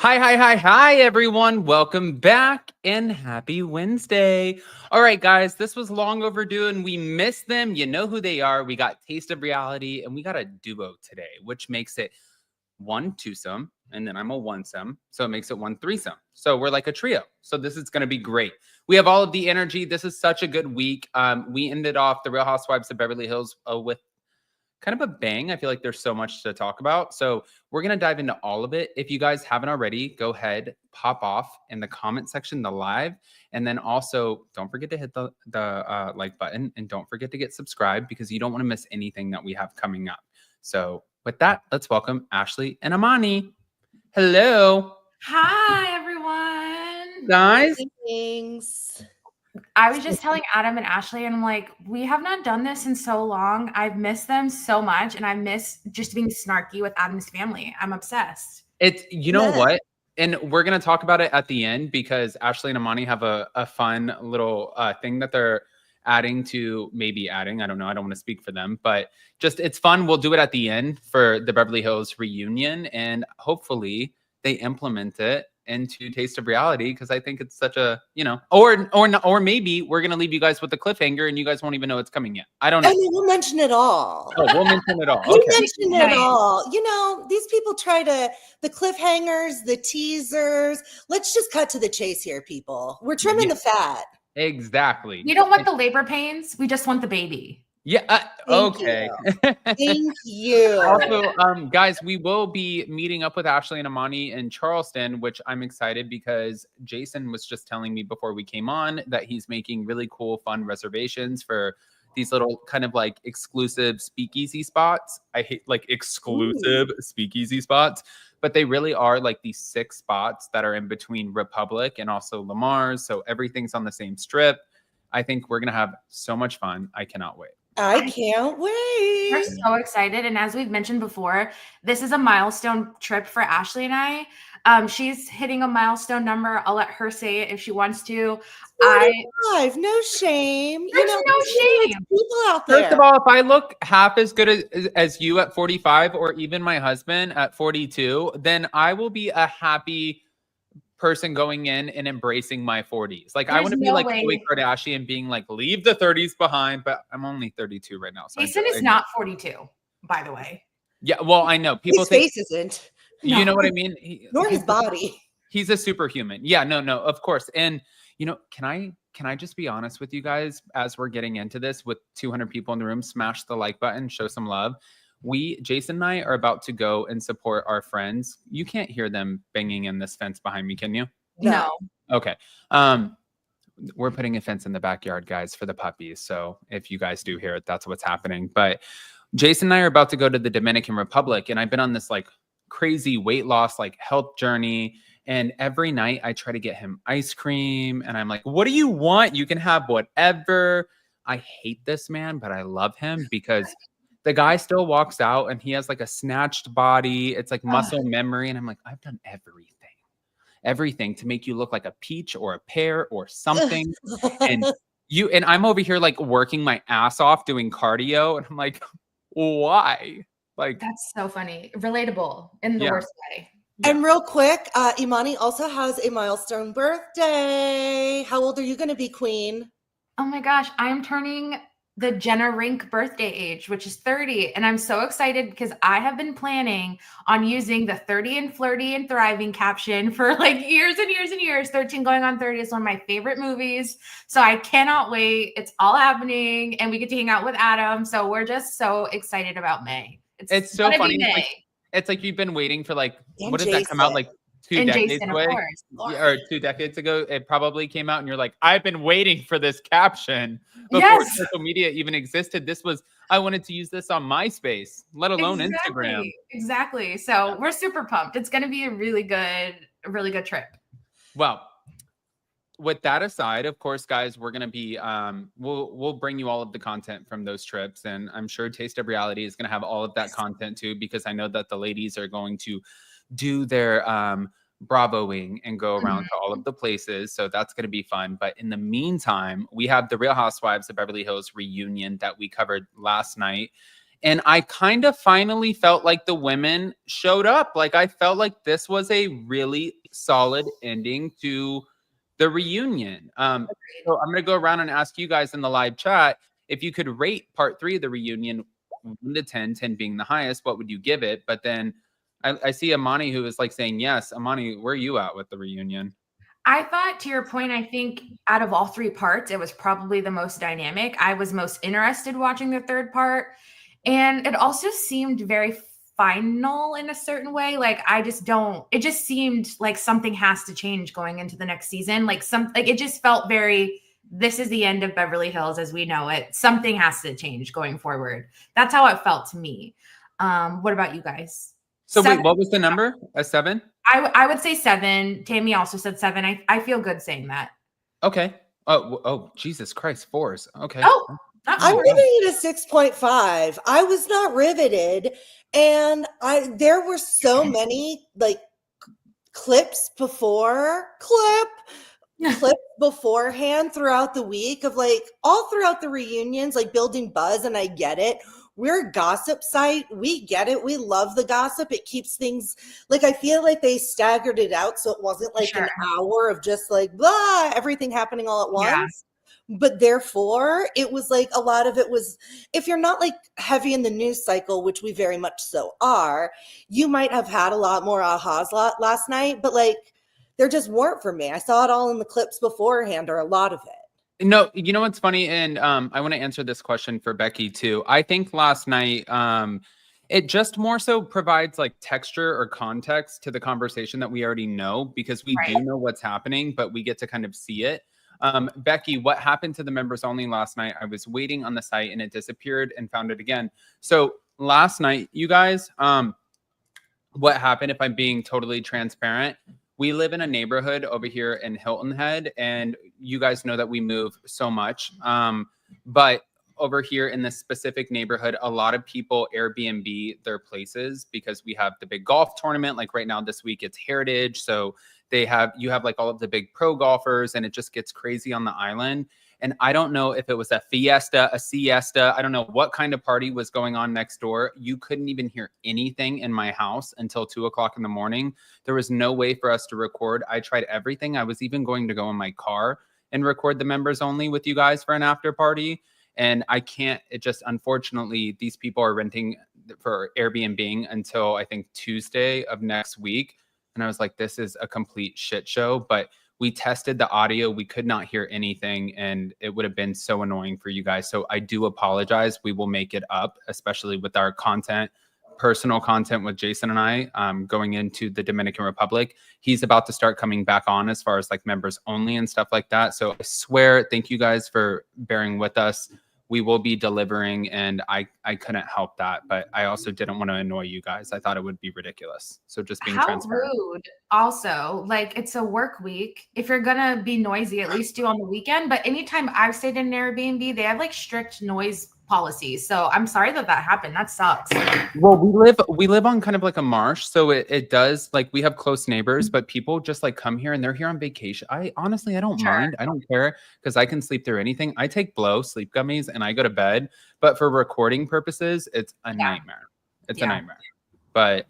Hi, everyone. Welcome back and happy Wednesday. All right, guys, this was long overdue and we missed them. You know who they are. We got Taste of Reality and we got a duo today, which makes it one twosome and then I'm a onesome. So it makes it one threesome. So we're like a trio. So this is going to be great. We have all of the energy. This is such a good week. We ended off the Real Housewives of Beverly Hills with kind of a bang. I feel like there's so much to talk about. So we're going to dive into all of it. If you guys haven't already, go ahead, pop off in the comment section, the live. And then also don't forget to hit the like button and don't forget to get subscribed because you don't want to miss anything that we have coming up. So with that, let's welcome Ashley and Imani. Hello. Hi, everyone. Guys. Thanks. I was just telling Adam and Ashley, and I'm like, we have not done this in so long. I've missed them so much, and I miss just being snarky with Adam's family. I'm obsessed. You know what? And we're going to talk about it at the end because Ashley and Imani have a fun little thing that they're adding. I don't know. I don't want to speak for them, but just it's fun. We'll do it at the end for the Beverly Hills reunion, and hopefully they implement it into Taste of Reality because I think it's such a, or maybe we're gonna leave you guys with a cliffhanger and you guys won't even know it's coming yet. I don't know. I mean, we'll mention it all. Oh, we'll mention it all. Okay. We mention it all. You know, these people try to the cliffhangers, the teasers. Let's just cut to the chase here, people. We're trimming the fat. Exactly. We don't want the labor pains. We just want the baby. Yeah. Okay. Thank you. Also, guys, we will be meeting up with Ashley and Imani in Charleston, which I'm excited because Jason was just telling me before we came on that he's making really cool, fun reservations for these little kind of like exclusive speakeasy spots. I hate like exclusive speakeasy spots, but they really are like these 6 spots that are in between Republic and also Lamar's. So everything's on the same strip. I think we're going to have so much fun. I cannot wait. I can't wait. We're so excited. And as we've mentioned before, this is a milestone trip for Ashley and I. She's hitting a milestone number. I'll let her say it if she wants to. 45, no shame. There's no shame. People out there. First of all, if I look half as good as you at 45 or even my husband at 42, then I will be a happy person going in and embracing my 40s. Like I want to be like Khloe Kardashian being like, leave the 30s behind, but I'm only 32 right now. So Jason is not 42, by the way. Yeah, well, I know people his face isn't. You know what I mean? Nor his body. He's a superhuman. Yeah, no, of course. And can I just be honest with you guys as we're getting into this with 200 people in the room? Smash the like button, show some love. Jason and I are about to go and support our friends. You can't hear them banging in this fence behind me, can you? No. Okay. We're putting a fence in the backyard, guys, for the puppies. So if you guys do hear it, that's what's happening. But Jason and I are about to go to the Dominican Republic, and I've been on this like crazy weight loss, like health journey. And every night I try to get him ice cream, and I'm like, what do you want? You can have whatever. I hate this man, but I love him because the guy still walks out and he has like a snatched body. It's like muscle memory. And I'm like, I've done everything to make you look like a peach or a pear or something. and I'm over here like working my ass off doing cardio. And I'm like, why? Like, that's so funny. Relatable in the worst way. Yeah. And real quick, Imani also has a milestone birthday. How old are you going to be, Queen? Oh my gosh, I'm turning the Jenna Rink birthday age, which is 30. And I'm so excited because I have been planning on using the 30 and flirty and thriving caption for like years and years and years. 13 going on 30 is one of my favorite movies. So I cannot wait. It's all happening and we get to hang out with Adam. So we're just so excited about May. It's so funny. It's like you've been waiting for like, what did that come out like 2 decades away? Or 2 decades ago, it probably came out and you're like, I've been waiting for this caption before social media even existed. I wanted to use this on MySpace, let alone Instagram. Exactly. So we're super pumped. It's going to be a really good trip. Well, with that aside, of course, guys, we're going to be, we'll bring you all of the content from those trips. And I'm sure Taste of Reality is going to have all of that content too, because I know that the ladies are going to do their bravoing and go around to all of the places. So that's going to be fun. But in the meantime, we have the Real Housewives of Beverly Hills reunion that we covered last night. And I kind of finally felt like the women showed up. Like I felt like this was a really solid ending to the reunion. So I'm gonna go around and ask you guys in the live chat if you could rate part 3 of the reunion 1 to 10, 10 being the highest, what would you give it? But then I see Imani who is like saying yes. Imani, where are you at with the reunion? I thought, to your point, I think out of all 3 parts, it was probably the most dynamic. I was most interested watching the 3rd part. And it also seemed very final in a certain way. Like it just seemed like something has to change going into the next season. Like it just felt very, this is the end of Beverly Hills as we know it. Something has to change going forward. That's how it felt to me. What about you guys? So wait, what was the number? A 7? I would say 7. Tammy also said 7. I feel good saying that. Okay. Oh, Jesus Christ, 4s. Okay. Oh, I'm giving it a 6.5. I was not riveted, and there were so many like clips beforehand throughout the week of like all throughout the reunions, like building buzz, and I get it. We're a gossip site. We get it. We love the gossip. It keeps things like, I feel like they staggered it out so it wasn't like an hour of just like blah, everything happening all at once. But therefore, it was like a lot of it was, if you're not like heavy in the news cycle, which we very much so are, you might have had a lot more ahas last night, but like there just weren't for me. I saw it all in the clips beforehand, or a lot of it. No, you know what's funny? And I want to answer this question for Becky too. I think last night, it just more so provides like texture or context to the conversation that we already know, because we do know what's happening, but we get to kind of see it. Becky, what happened to the members only last night? I was waiting on the site and it disappeared and found it again. So last night, you guys, what happened, if I'm being totally transparent, we live in a neighborhood over here in Hilton Head, and you guys know that we move so much. But over here in this specific neighborhood, a lot of people Airbnb their places because we have the big golf tournament. Like right now this week, it's Heritage. So you have like all of the big pro golfers, and it just gets crazy on the island. And I don't know if it was a fiesta, a siesta. I don't know what kind of party was going on next door. You couldn't even hear anything in my house until 2 o'clock in the morning. There was no way for us to record. I tried everything. I was even going to go in my car and record the members only with you guys for an after party. And I can't, it just, unfortunately, these people are renting for Airbnb until I think Tuesday of next week. And I was like, this is a complete shit show. But we tested the audio. We could not hear anything, and it would have been so annoying for you guys. So I do apologize. We will make it up, especially with our content, personal content with Jason and I going into the Dominican Republic. He's about to start coming back on as far as like members only and stuff like that. So I swear, thank you guys for bearing with us. We will be delivering, and I couldn't help that, but I also didn't want to annoy you guys. I thought it would be ridiculous. So just being transparent. Rude. Also, like, it's a work week. If you're gonna be noisy, at least do on the weekend. But anytime I've stayed in an Airbnb, they have like strict noise policies. So I'm sorry that happened. That sucks. Well, we live on kind of like a marsh, so it does, like, we have close neighbors, but people just like come here and they're here on vacation. I honestly don't mind. I don't care, because I can sleep through anything. I take sleep gummies and I go to bed, but for recording purposes, it's a nightmare. It's a nightmare. But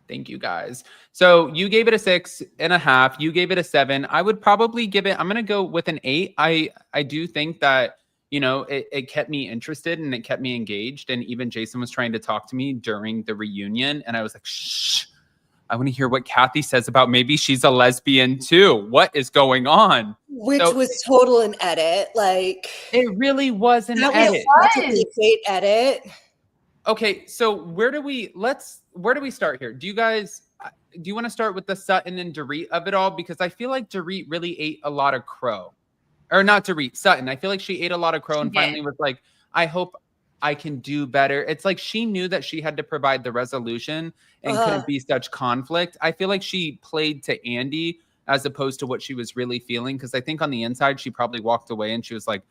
thank you guys. So you gave it a 6.5. You gave it a 7. I would probably give it, I'm gonna go with an 8. I do think that, you know, it kept me interested and it kept me engaged. And even Jason was trying to talk to me during the reunion. And I was like, shh, I want to hear what Kathy says about maybe she's a lesbian too. What is going on? Which was total an edit. Like, it really was an edit. Fake edit. Okay, so where do we start here? Do you want to start with the Sutton and Dorit of it all? Because I feel like Dorit really ate a lot of crow. Or not Dorit, Sutton. I feel like she ate a lot of crow and finally was like, I hope I can do better. It's like she knew that she had to provide the resolution and couldn't be such conflict. I feel like she played to Andy as opposed to what she was really feeling. Because I think on the inside, she probably walked away and she was like,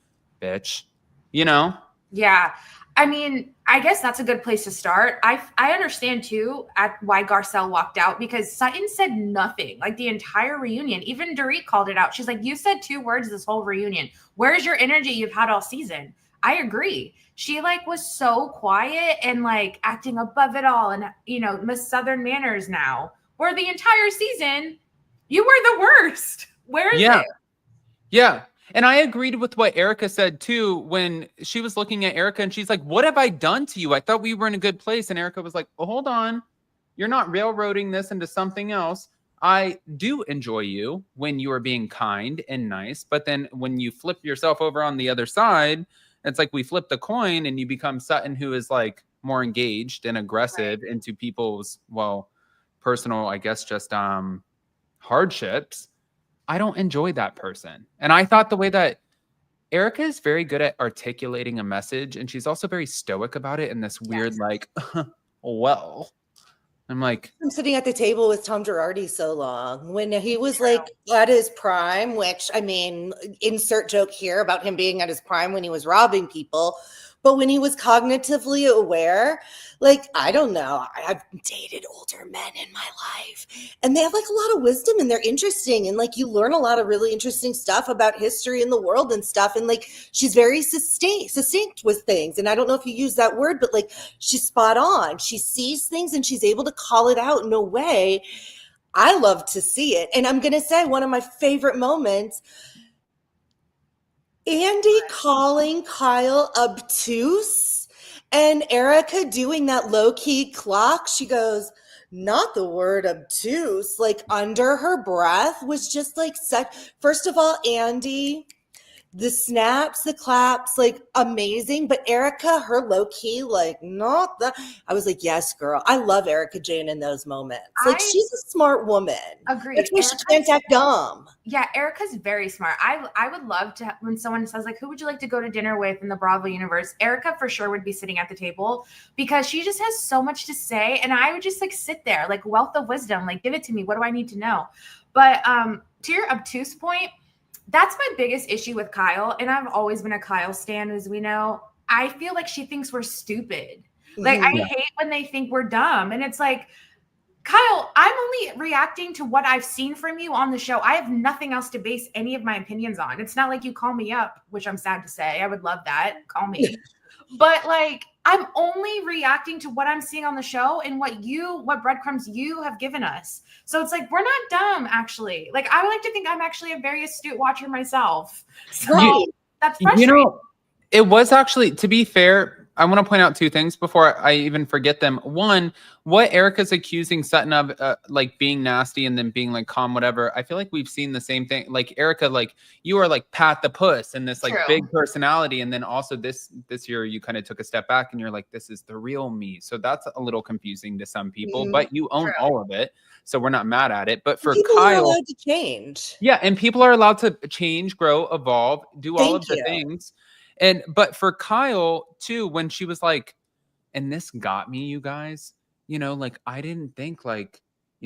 bitch, you know? Yeah. I mean, I guess that's a good place to start. I understand too why Garcelle walked out, because Sutton said nothing like the entire reunion. Even Dorit called it out. She's like, you said 2 words this whole reunion. Where's your energy you've had all season? I agree. She like was so quiet and like acting above it all, and Miss Southern Manners now. Where the entire season, you were the worst. Where is it? Yeah. And I agreed with what Erica said too when she was looking at Erica and she's like, what have I done to you? I thought we were in a good place. And Erica was like, well, hold on. You're not railroading this into something else. I do enjoy you when you are being kind and nice. But then when you flip yourself over on the other side, it's like we flip the coin and you become Sutton, who is like more engaged and aggressive into people's, well, personal, I guess, just hardships. I don't enjoy that person. And I thought the way that Erica is very good at articulating a message, and she's also very stoic about it in this weird, like, well, I'm like, I'm sitting at the table with Tom Girardi so long when he was like at his prime, which I mean, insert joke here about him being at his prime when he was robbing people. But when he was cognitively aware, like, I don't know, I've dated older men in my life and they have like a lot of wisdom and they're interesting. And like, you learn a lot of really interesting stuff about history in the world and stuff. And like, she's very succinct with things. And I don't know if you use that word, but like, she's spot on. She sees things and she's able to call it out in a way. I love to see it. And I'm going to say one of my favorite moments, Andy calling Kyle obtuse and Erica doing that low-key clock. She goes, not the word obtuse, like under her breath was just like such. First of all, Andy, the snaps, the claps, like amazing. But Erica, her low-key, like not that. I was like, yes, girl. I love Erica Jane in those moments. Like she's a smart woman. Agreed. That's why she can't act dumb. Yeah, Erica's very smart. I would love to, when someone says like, who would you like to go to dinner with in the Bravo universe? Erica for sure would be sitting at the table because she just has so much to say. And I would just like sit there, like wealth of wisdom, like give it to me. What do I need to know? But to your obtuse point, that's my biggest issue with Kyle. And I've always been a Kyle stan, as we know. I feel like she thinks we're stupid. Like I hate when they think we're dumb. And it's like, Kyle, I'm only reacting to what I've seen from you on the show. I have nothing else to base any of my opinions on. It's not like you call me up, which I'm sad to say. I would love that. Call me. But like, I'm only reacting to what I'm seeing on the show and what breadcrumbs you have given us. So it's like, we're not dumb, actually. Like, I would like to think I'm actually a very astute watcher myself. So that's frustrating. It was actually, to be fair, I want to point out two things before I even forget them. One, what Erica's accusing Sutton of, like being nasty and then being like calm, whatever. I feel like we've seen the same thing. Like Erica, like you are like Pat the Puss and this like big personality. And then also this year you kind of took a step back and you're like, this is the real me. So that's a little confusing to some people, but you own all of it. So we're not mad at it. But for people Kyle, are allowed to change. Yeah. And people are allowed to change, grow, evolve, do all of the things. But for Kyle too, when she was like, and this got me, you guys, like I didn't think like,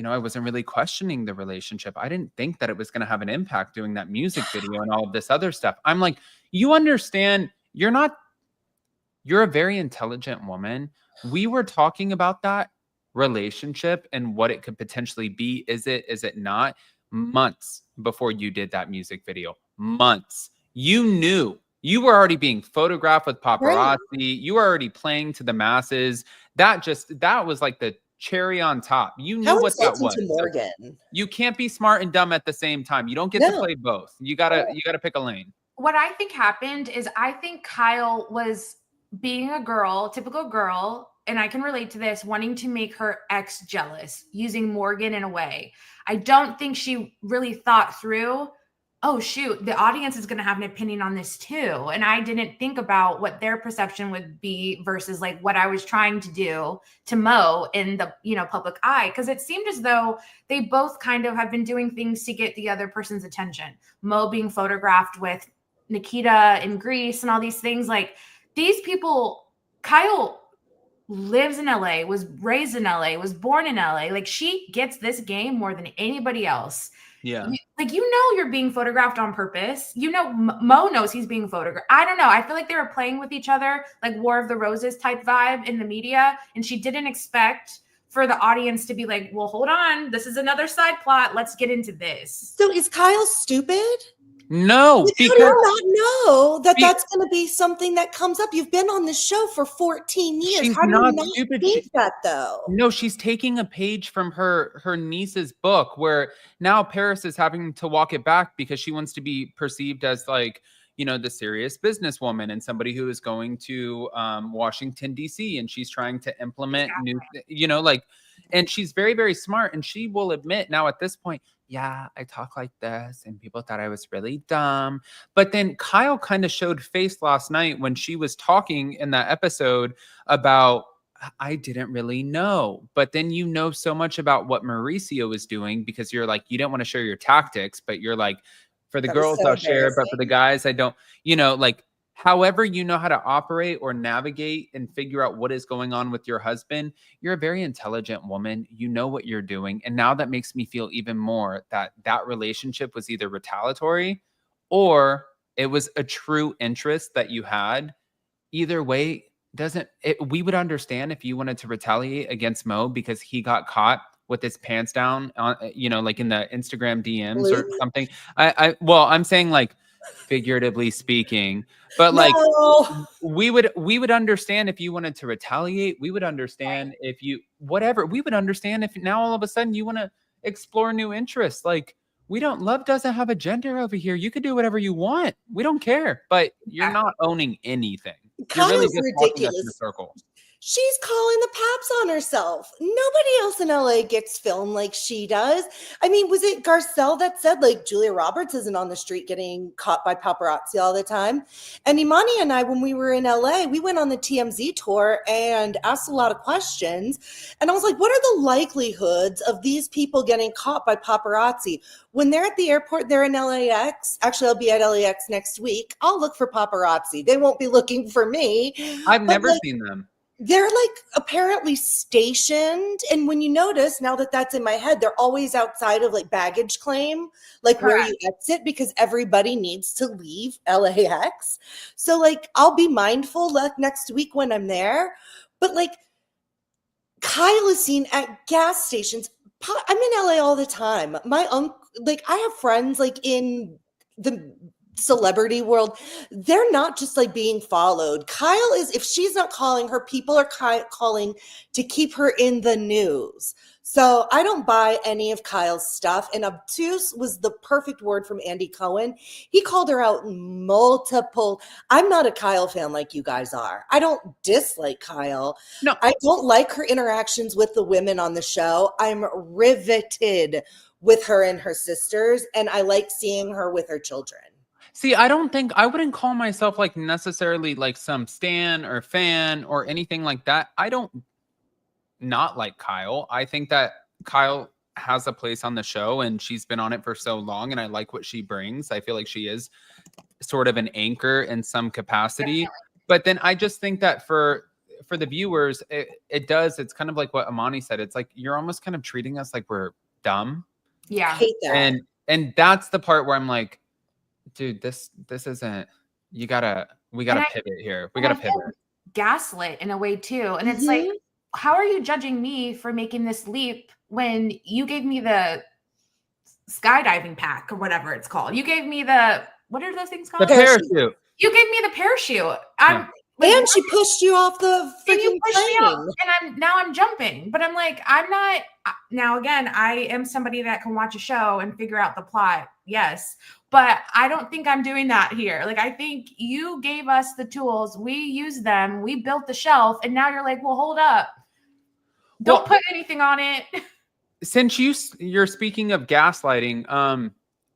I wasn't really questioning the relationship. I didn't think that it was going to have an impact doing that music video and all of this other stuff. I'm like, you understand, you're a very intelligent woman. We were talking about that relationship and what it could potentially be. Is it not? Months before you did that music video, months. You knew. You were already being photographed with paparazzi. You were already playing to the masses. That was like the cherry on top. You knew what that was. Morgan. So you can't be smart and dumb at the same time. You don't get to play both. You gotta pick a lane. What I think happened is I think Kyle was being a girl, typical girl, and I can relate to this, wanting to make her ex jealous, using Morgan in a way. I don't think she really thought through, oh, shoot, the audience is going to have an opinion on this too. And I didn't think about what their perception would be versus like what I was trying to do to Mo in the, public eye. Because it seemed as though they both kind of have been doing things to get the other person's attention. Mo being photographed with Nikita in Greece and all these things. Like these people, Kyle lives in LA, was raised in LA, was born in LA. Like she gets this game more than anybody else. Yeah. You're being photographed on purpose. Mo knows he's being photographed. I don't know. I feel like they were playing with each other, like War of the Roses type vibe in the media. And she didn't expect for the audience to be like, well, hold on. This is another side plot. Let's get into this. So is Kyle stupid? No, How do because you not know that Be- that's going to be something that comes up? You've been on the show for 14 years. she's How do you not not stupid. think that though? No, she's taking a page from her niece's book where now Paris is having to walk it back because she wants to be perceived as like, the serious businesswoman and somebody who is going to Washington D.C. and she's trying to implement new, and she's very, very smart, and she will admit now at this point, yeah, I talk like this and people thought I was really dumb. But then Kyle kind of showed face last night when she was talking in that episode about I didn't really know. But then so much about what Mauricio is doing because you're like, you don't want to share your tactics, but you're like, for the That was girls, so I'll share, but for the embarrassing. guys, I don't, like, however you know how to operate or navigate and figure out what is going on with your husband, you're a very intelligent woman. You know what you're doing. And now that makes me feel even more that that relationship was either retaliatory or it was a true interest that you had. Either way, we would understand if you wanted to retaliate against Mo because he got caught with his pants down on, like in the Instagram DMs or Luke? something. Well, I'm saying like figuratively speaking, but like No. we would understand if you wanted to retaliate. We would understand if you whatever. We would understand if now all of a sudden you want to explore new interests. Like love doesn't have a gender over here. You could do whatever you want. We don't care, but you're not owning anything. You're really Kyle's just walking us in a ridiculous. circle. She's calling the paps on herself. Nobody else in LA gets filmed like she does. I mean, was it Garcelle that said like Julia Roberts isn't on the street getting caught by paparazzi all the time? And Imani and I, when we were in LA, we went on the TMZ tour and asked a lot of questions. And I was like, what are the likelihoods of these people getting caught by paparazzi? When they're at the airport, they're in LAX. Actually, I'll be at LAX next week. I'll look for paparazzi. They won't be looking for me. I've But never like, seen them. they're like apparently stationed. And when you notice now that that's in my head, they're always outside of like baggage claim, like where you exit, because everybody needs to leave LAX. So like, I'll be mindful like next week when I'm there. But like Kyle is seen at gas stations. I'm in LA all the time. My uncle, like I have friends like in the celebrity world. They're not just like being followed. Kyle is, if she's not calling, her people are calling to keep her in the news. So I don't buy any of Kyle's stuff. And obtuse was the perfect word from Andy Cohen. He called her out multiple. I'm not a Kyle fan like you guys are. I don't dislike Kyle. No. I don't like her interactions with the women on the show. I'm riveted with her and her sisters, and I like seeing her with her children. See, I wouldn't call myself like necessarily like some stan or fan or anything like that. I don't not like Kyle. I think that Kyle has a place on the show and she's been on it for so long and I like what she brings. I feel like she is sort of an anchor in some capacity. Definitely. But then I just think that for the viewers, it's kind of like what Imani said. It's like you're almost kind of treating us like we're dumb. Yeah. I hate that. And that's the part where I'm like, dude, this isn't, we gotta pivot here. We gotta pivot. Gaslit in a way too. And it's like, how are you judging me for making this leap when you gave me the skydiving pack or whatever it's called? You gave me what are those things called? The parachute. You gave me the parachute. And she pushed you off the freaking plane. And I'm jumping. But I'm like, I'm not. Now, again, I am somebody that can watch a show and figure out the plot. Yes. But I don't think I'm doing that here. Like, I think you gave us the tools. We used them. We built the shelf. And now you're like, well, hold up. Don't put anything on it. Since you're speaking of gaslighting,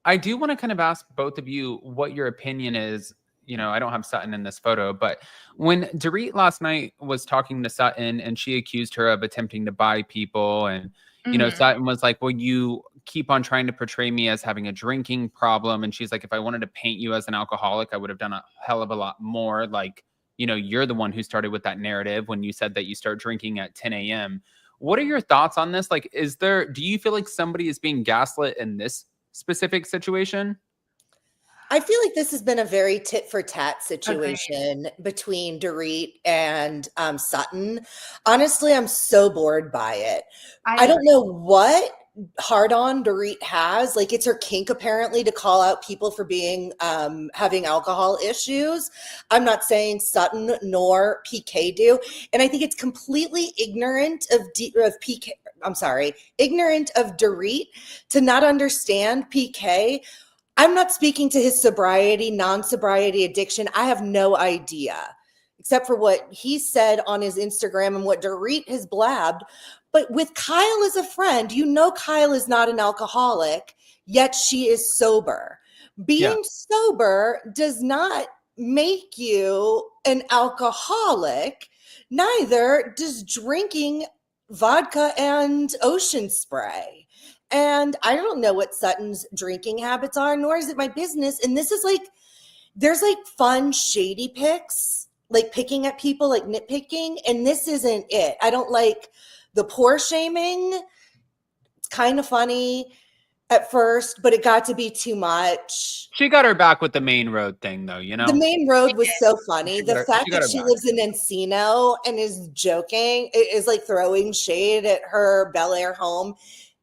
I do want to kind of ask both of you what your opinion is. I don't have Sutton in this photo, but when Dorit last night was talking to Sutton and she accused her of attempting to buy people and, Sutton was like, well, you keep on trying to portray me as having a drinking problem. And she's like, if I wanted to paint you as an alcoholic, I would have done a hell of a lot more. Like, you're the one who started with that narrative when you said that you start drinking at 10 a.m. What are your thoughts on this? Like, do you feel like somebody is being gaslit in this specific situation? I feel like this has been a very tit for tat situation between Dorit and Sutton. Honestly, I'm so bored by it. I don't know what hard on Dorit has. Like, it's her kink apparently to call out people for being having alcohol issues. I'm not saying Sutton nor PK do, and I think it's completely ignorant of PK. I'm sorry, ignorant of Dorit to not understand PK. I'm not speaking to his sobriety, non-sobriety, addiction. I have no idea, except for what he said on his Instagram and what Dorit has blabbed. But with Kyle as a friend, you know Kyle is not an alcoholic, yet she is sober. Being sober does not make you an alcoholic. Neither does drinking vodka and ocean spray. And I don't know what Sutton's drinking habits are, nor is it my business. And this is like, there's like fun, shady picks, like picking at people, like nitpicking. And this isn't it. I don't like the poor shaming. It's kind of funny at first, but it got to be too much. She got her back with the main road thing, though, you know? The main road was so funny. The fact got that her she back. lives in Encino and is joking, is like throwing shade at her Bel Air home.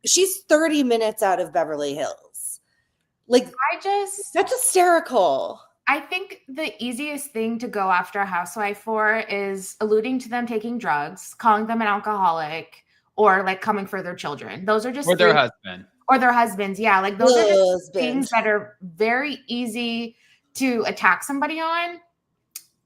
She's 30 minutes out of Beverly Hills. Like, that's hysterical. I think the easiest thing to go after a housewife for is alluding to them taking drugs, calling them an alcoholic, or like coming for their children. Those are just Or their husband. Or their husbands. Yeah. Like those are just things that are very easy to attack somebody on.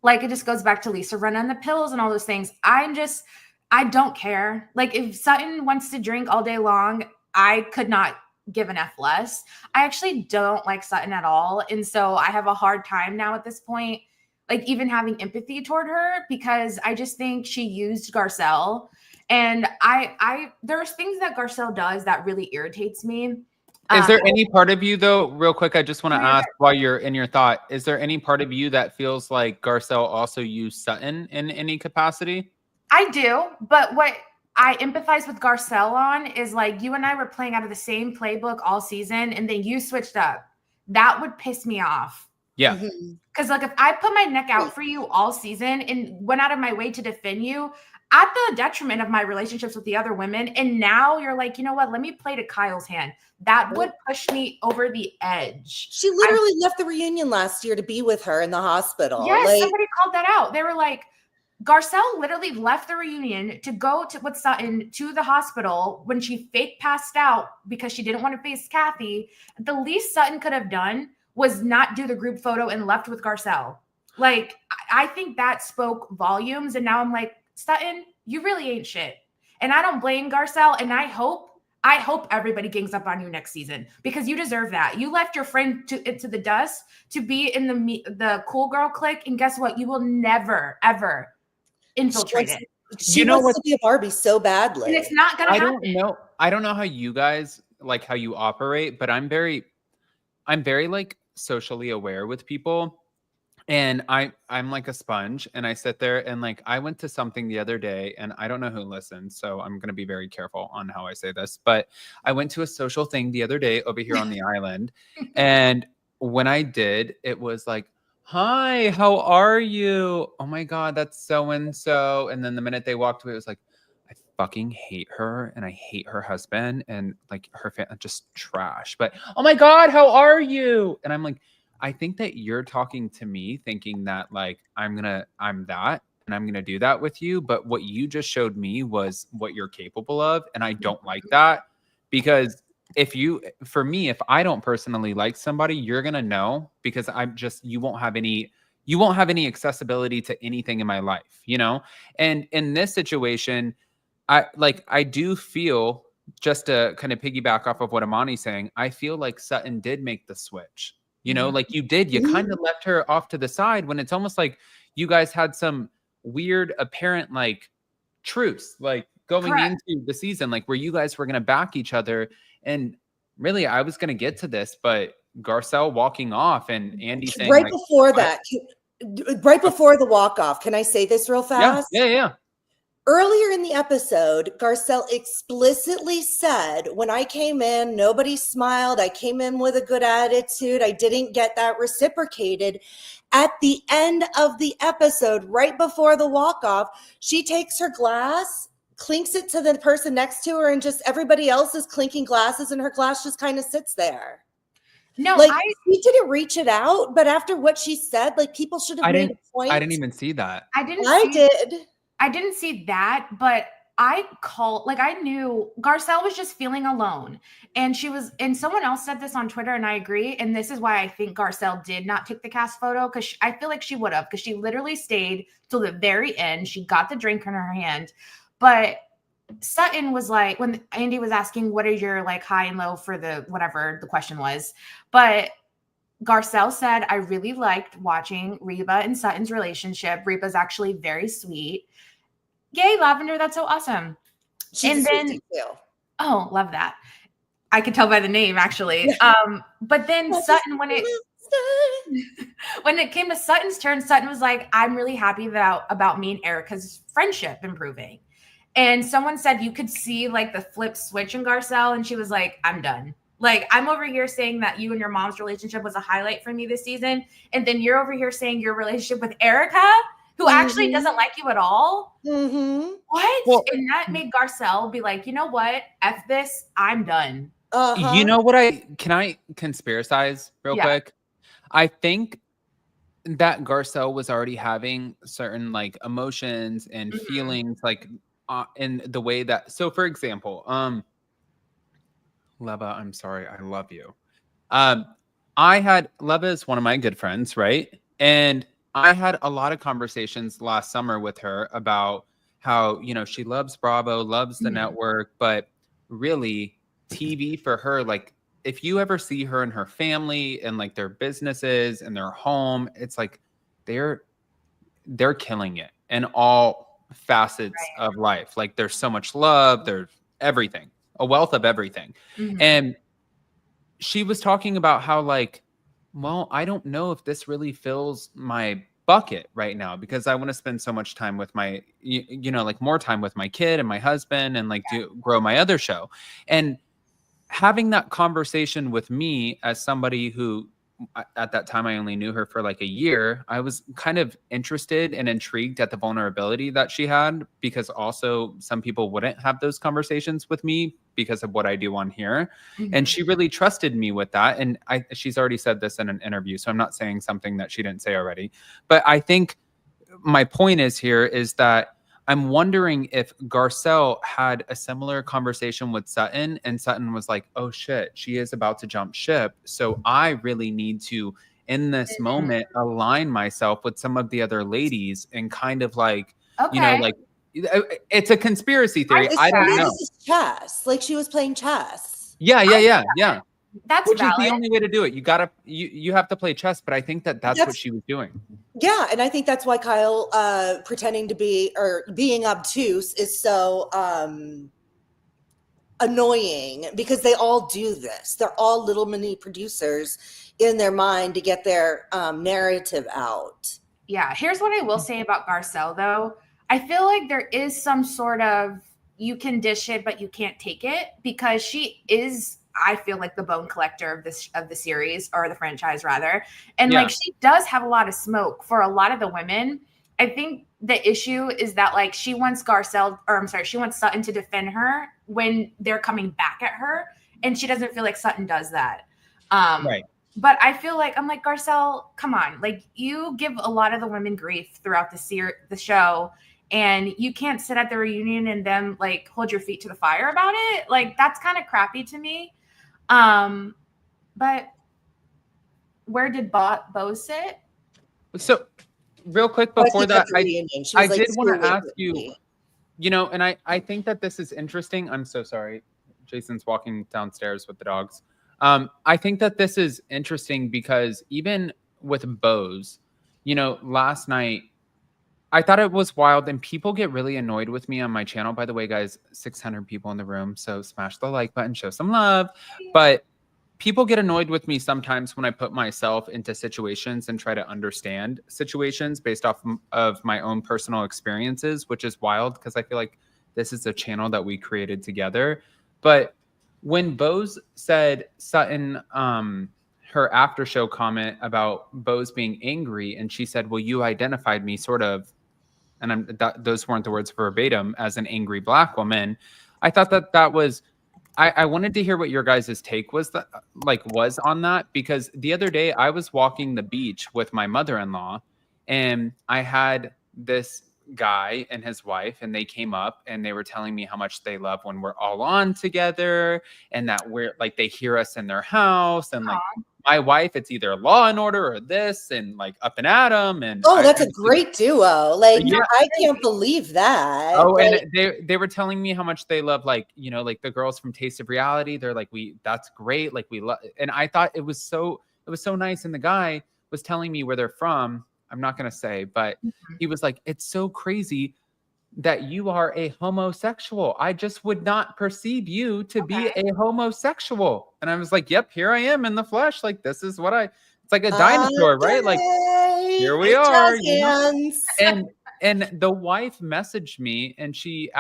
Like it just goes back to Lisa running on the pills and all those things. I don't care. Like if Sutton wants to drink all day long, I could not give an F less. I actually don't like Sutton at all. And so I have a hard time now at this point, like even having empathy toward her, because I just think she used Garcelle. And there's things that Garcelle does that really irritates me. Is there any part of you, though, real quick, I just want to ask while you're in your thought, is there any part of you that feels like Garcelle also used Sutton in any capacity? I do, but what I empathize with Garcelle on is like you and I were playing out of the same playbook all season and then you switched up. That would piss me off. Yeah. Because like if I put my neck out for you all season and went out of my way to defend you at the detriment of my relationships with the other women, and now you're like, you know what, let me play to Kyle's hand. That would push me over the edge. She literally left the reunion last year to be with her in the hospital. Yes, like, somebody called that out. They were like, Garcelle literally left the reunion to go with Sutton to the hospital when she fake passed out because she didn't want to face Kathy. The least Sutton could have done was not do the group photo and left with Garcelle. Like, I think that spoke volumes. And now I'm like, Sutton, you really ain't shit. And I don't blame Garcelle. And I hope everybody gangs up on you next season because you deserve that. You left your friend into the dust to be in the cool girl clique. And guess what? You will never, ever infiltrate it. She wants to be a Barbie so badly. And it's not going to happen. I don't know how you guys, like how you operate, but I'm very like socially aware with people. And I'm like a sponge and I sit there and like I went to something the other day and I don't know who listens, so I'm going to be very careful on how I say this, but I went to a social thing the other day over here on the island. And when I did, it was like, hi, how are you? Oh my God, that's so-and-so. And then the minute they walked away, it was like, I fucking hate her and I hate her husband and like her family, just trash. But oh my God, how are you? And I'm like, I think that you're talking to me thinking that like I'm that and I'm going to do that with you. But what you just showed me was what you're capable of. And I don't like that because for me, if I don't personally like somebody, you're going to know because you won't have any accessibility to anything in my life, you know? And in this situation, I do feel, just to kind of piggyback off of what Imani's saying, I feel like Sutton did make the switch. You know, like you kind of left her off to the side when it's almost like you guys had some weird apparent like truce, like going into the season, like where you guys were going to back each other. And really, I was going to get to this, but Garcelle walking off and Andy saying right before the walk off. Can I say this real fast? Yeah. Earlier in the episode, Garcelle explicitly said, when I came in, nobody smiled. I came in with a good attitude. I didn't get that reciprocated. At the end of the episode, right before the walk-off, she takes her glass, clinks it to the person next to her, and just everybody else is clinking glasses, and her glass just kind of sits there. No, like she didn't reach it out, but after what she said, like people should have made a point. I didn't even see that. I didn't see that, but I knew Garcelle was just feeling alone. And someone else said this on Twitter, and I agree. And this is why I think Garcelle did not take the cast photo, because I feel like she would have, because she literally stayed till the very end. She got the drink in her hand. But Sutton was like, when Andy was asking, what are your like high and low for the whatever the question was, but Garcelle said, I really liked watching Reba and Sutton's relationship. Reba's actually very sweet. Yay, Lavender, that's so awesome. She's oh, love that. I could tell by the name, actually. But then Sutton, when it came to Sutton's turn, Sutton was like, I'm really happy about me and Erica's friendship improving. And someone said you could see like the flip switch in Garcelle, and she was like, I'm done. Like, I'm over here saying that you and your mom's relationship was a highlight for me this season, and then you're over here saying your relationship with Erica, who actually doesn't like you at all. What? Well, and that made Garcelle be like, you know what? F this. I'm done. You know what? Can I conspiracize real quick? I think that Garcelle was already having certain like emotions and feelings like in the way that, so for example, Leva, I'm sorry, I love you. Leva is one of my good friends, right? And I had a lot of conversations last summer with her about how, you know, she loves Bravo, loves the network, but really TV for her, like if you ever see her and her family and like their businesses and their home, it's like they're killing it in all facets of life. Like there's so much love, there's everything, a wealth of everything. And she was talking about how like, well, I don't know if this really fills my bucket right now, because I want to spend so much time with my, you know, like more time with my kid and my husband and like grow my other show. And having that conversation with me as somebody who at that time I only knew her for like a year, I was kind of interested and intrigued at the vulnerability that she had, because also some people wouldn't have those conversations with me because of what I do on here. And she really trusted me with that. And she's already said this in an interview, so I'm not saying something that she didn't say already. But I think my point is that I'm wondering if Garcelle had a similar conversation with Sutton, and Sutton was like, oh shit, she is about to jump ship. So I really need to, in this moment, align myself with some of the other ladies and kind of like, you know, like it's a conspiracy theory. I don't know. This is chess. Like she was playing chess. Yeah. That's which valid. is the only way to do it. You have to play chess, but I think that's what she was doing. Yeah, and I think that's why Kyle pretending to be or being obtuse is so annoying, because they all do this. They're all little mini producers in their mind to get their narrative out. Yeah, here's what I will say about Garcelle though. I feel like there is some sort of, you can dish it, but you can't take it, because she is, I feel like, the bone collector of the series, or the franchise rather. And like, she does have a lot of smoke for a lot of the women. I think the issue is that like she wants Sutton to defend her when they're coming back at her. And she doesn't feel like Sutton does that. Right. But I feel like, I'm like, Garcelle, come on. Like, you give a lot of the women grief throughout the show. And you can't sit at the reunion and then like hold your feet to the fire about it. Like, that's kind of crappy to me. But where did Bo sit? So real quick before that, I did want to ask you, you know, and I think that this is interesting. I'm so sorry. Jason's walking downstairs with the dogs. I think that this is interesting because even with Bose, you know, last night, I thought it was wild, and people get really annoyed with me on my channel. By the way, guys, 600 people in the room, so smash the like button, show some love. But people get annoyed with me sometimes when I put myself into situations and try to understand situations based off of my own personal experiences, which is wild because I feel like this is a channel that we created together. But when Bose said Sutton, her after show comment about Bose being angry, and she said, well, you identified me sort of and those weren't the words verbatim, as an angry Black woman. I thought that was, I wanted to hear what your guys' take was was on that, because the other day I was walking the beach with my mother-in-law, and I had this guy and his wife, and they came up and they were telling me how much they love when we're all on together, and that we're like, they hear us in their house, and like my wife, it's either Law and Order or this, and like Up and Adam, and that's a great duo. Like, yeah. I can't believe that. Oh, like, and they were telling me how much they love, like, you know, like the girls from Taste of Reality. They're like, that's great. Like, we love, and I thought it was so nice. And the guy was telling me where they're from. I'm not going to say, but he was like, it's so crazy that you are a homosexual. I just would not perceive you to be a homosexual. And I was like, yep, here I am in the flesh. Like, this is what it's like a dinosaur, right? Like, here we are. You know? And the wife messaged me, and she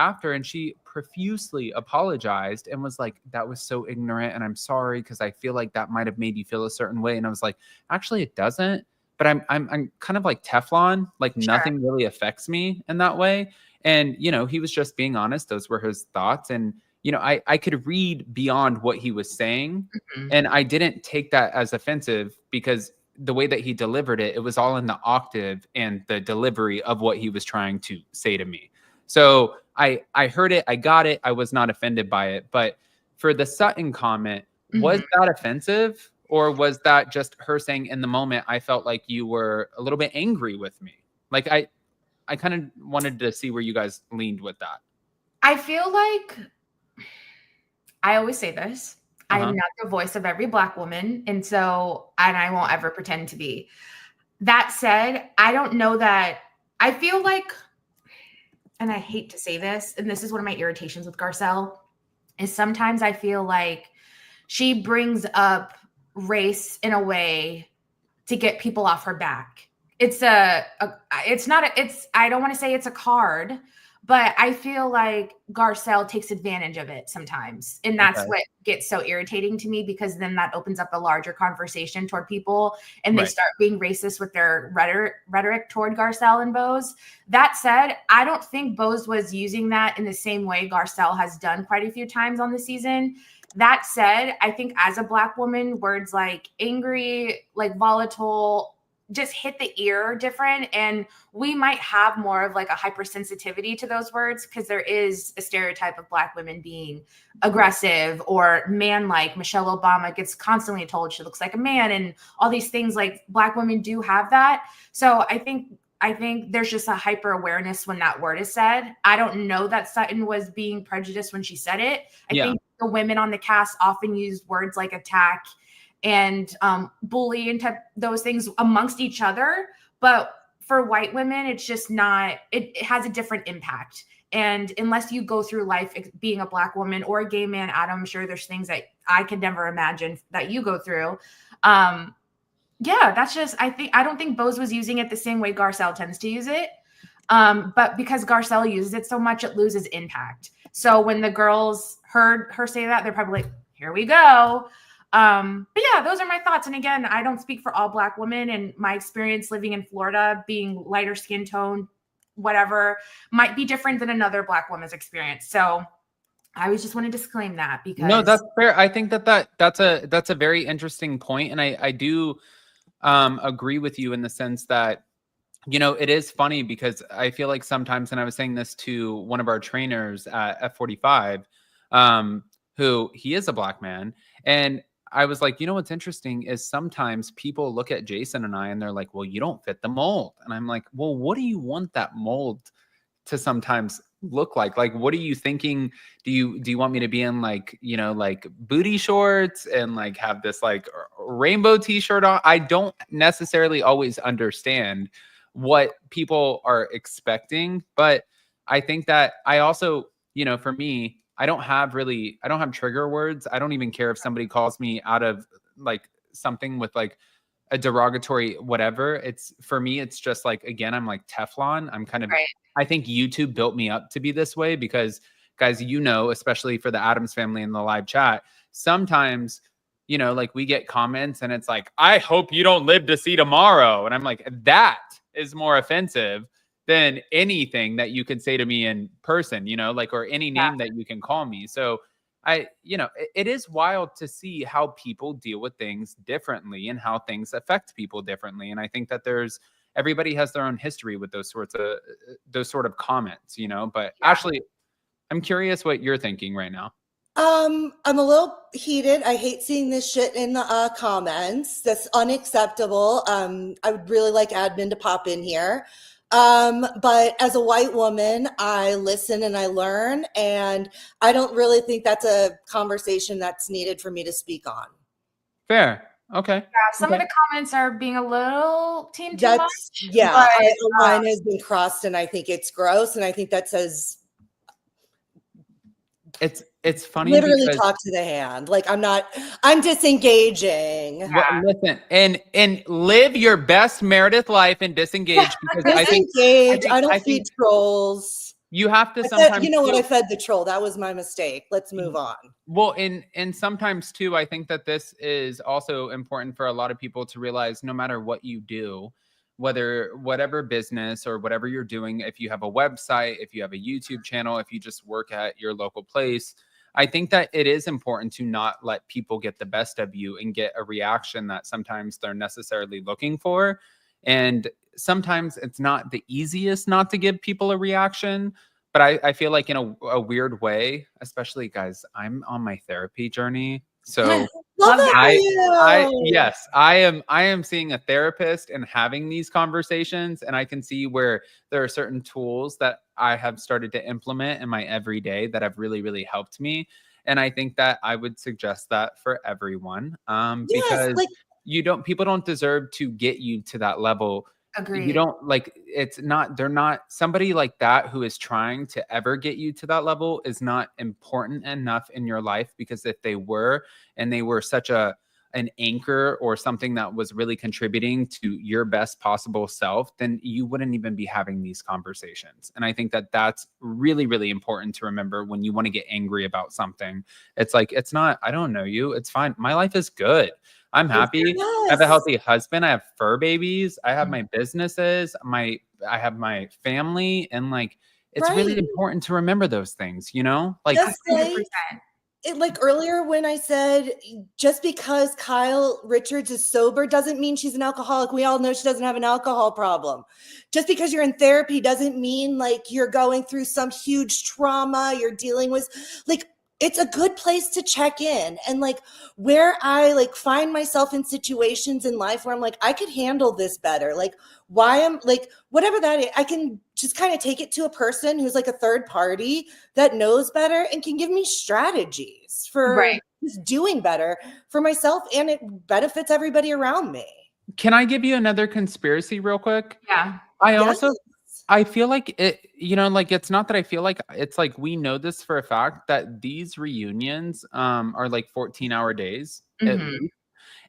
profusely apologized and was like, that was so ignorant, and I'm sorry, because I feel like that might have made you feel a certain way. And I was like, actually, it doesn't. But I'm kind of like Teflon, like nothing really affects me in that way. And, you know, he was just being honest. Those were his thoughts. And, you know, I could read beyond what he was saying. And I didn't take that as offensive, because the way that he delivered it, it was all in the octave and the delivery of what he was trying to say to me. So I heard it. I got it. I was not offended by it. But for the Sutton comment, was that offensive? Or was that just her saying, in the moment, I felt like you were a little bit angry with me? Like, I kind of wanted to see where you guys leaned with that. I feel like, I always say this, I am not the voice of every Black woman. And I won't ever pretend to be. That said, I don't know that, I feel like, and I hate to say this, and this is one of my irritations with Garcelle, is sometimes I feel like she brings up race in a way to get people off her back. I don't want to say it's a card, but I feel like Garcelle takes advantage of it sometimes. And that's what gets so irritating to me, because then that opens up a larger conversation toward people, and they start being racist with their rhetoric toward Garcelle and Bose. That said, I don't think Bose was using that in the same way Garcelle has done quite a few times on the season. That said, I think as a Black woman, words like angry, like volatile, just hit the ear different. And we might have more of like a hypersensitivity to those words, because there is a stereotype of Black women being aggressive or man-like. Michelle Obama gets constantly told she looks like a man, and all these things. Like, Black women do have that. So I think there's just a hyper awareness when that word is said. I don't know that Sutton was being prejudiced when she said it. I think the women on the cast often use words like attack and bully and those things amongst each other. But for white women, it's just not, it has a different impact. And unless you go through life being a Black woman or a gay man, Adam, I'm sure there's things that I could never imagine that you go through. That's just, I don't think Bose was using it the same way Garcelle tends to use it. But because Garcelle uses it so much, it loses impact. So when the girls heard her say that, they're probably like, here we go. But yeah, those are my thoughts. And again, I don't speak for all Black women, and my experience living in Florida, being lighter skin tone, whatever, might be different than another Black woman's experience. So I was just want to disclaim that, because no, that's fair. I think that's a very interesting point. And I do agree with you in the sense that, you know, it is funny, because I feel like sometimes, and I was saying this to one of our trainers at F45, who he is a Black man. And I was like, you know, what's interesting is sometimes people look at Jason and I, and they're like, well, you don't fit the mold. And I'm like, well, what do you want that mold to sometimes look like? Like, what are you thinking? Do you want me to be in like, you know, like booty shorts and like have this like rainbow t-shirt on? I don't necessarily always understand what people are expecting, but I think that I also, you know, for me, I don't have trigger words. I don't even care if somebody calls me out of like something with like a derogatory whatever. It's, for me, it's just like, again, I'm like Teflon. I'm kind of, I think YouTube built me up to be this way, because guys, you know, especially for the Addams family in the live chat, sometimes, you know, like we get comments and it's like, I hope you don't live to see tomorrow. And I'm like, that is more offensive than anything that you could say to me in person, you know, like, or any name that you can call me. So it is wild to see how people deal with things differently and how things affect people differently. And I think that everybody has their own history with those sort of comments, you know. But Ashley, I'm curious what you're thinking right now. I'm a little heated. I hate seeing this shit in the comments. That's unacceptable. I would really like admin to pop in here. But as a white woman, I listen and I learn, and I don't really think that's a conversation that's needed for me to speak on. Fair. Okay. Yeah, some of the comments are being a little too much. Yeah, a line has been crossed, and I think it's gross, and I think that says it's funny. Literally talk to the hand. Like, I'm disengaging. Yeah. Well, listen, and live your best Meredith life and disengage, because I don't feed trolls. You have to sometimes. I fed the troll. That was my mistake. Let's move on. Well, and sometimes too, I think that this is also important for a lot of people to realize, no matter what you do, whatever business or whatever you're doing, if you have a website, if you have a YouTube channel, if you just work at your local place, I think that it is important to not let people get the best of you and get a reaction that sometimes they're necessarily looking for. And sometimes it's not the easiest not to give people a reaction. But I feel like in a weird way, especially, guys, I'm on my therapy journey. So I am seeing a therapist and having these conversations, and I can see where there are certain tools that I have started to implement in my everyday that have really, really helped me. And I think that I would suggest that for everyone, because people don't deserve to get you to that level. Agreed. You don't they're not somebody like that who is trying to ever get you to that level is not important enough in your life, because if they were, and they were such an anchor or something that was really contributing to your best possible self, then you wouldn't even be having these conversations. And I think that that's really, really important to remember when you want to get angry about something. It's like, it's not, I don't know you. It's fine. My life is good. I'm happy. Yes. I have a healthy husband. I have fur babies. I have my businesses. I have my family. And like, it's really important to remember those things, you know? Like, like earlier when I said, just because Kyle Richards is sober doesn't mean she's an alcoholic. We all know she doesn't have an alcohol problem. Just because you're in therapy doesn't mean like you're going through some huge trauma you're dealing with. Like, it's a good place to check in. And like, where I like find myself in situations in life where I'm like, I could handle this better. Like, why I'm like, whatever that is, I can just kind of take it to a person who's like a third party that knows better and can give me strategies for just doing better for myself, and it benefits everybody around me. Can I give you another conspiracy real quick? Yeah. I feel like it, like, it's not that I feel like, it's like, we know this for a fact that these reunions are like 14-hour days at least.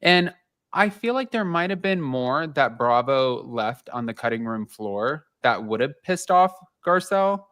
And I feel like there might have been more that Bravo left on the cutting room floor that would have pissed off Garcelle.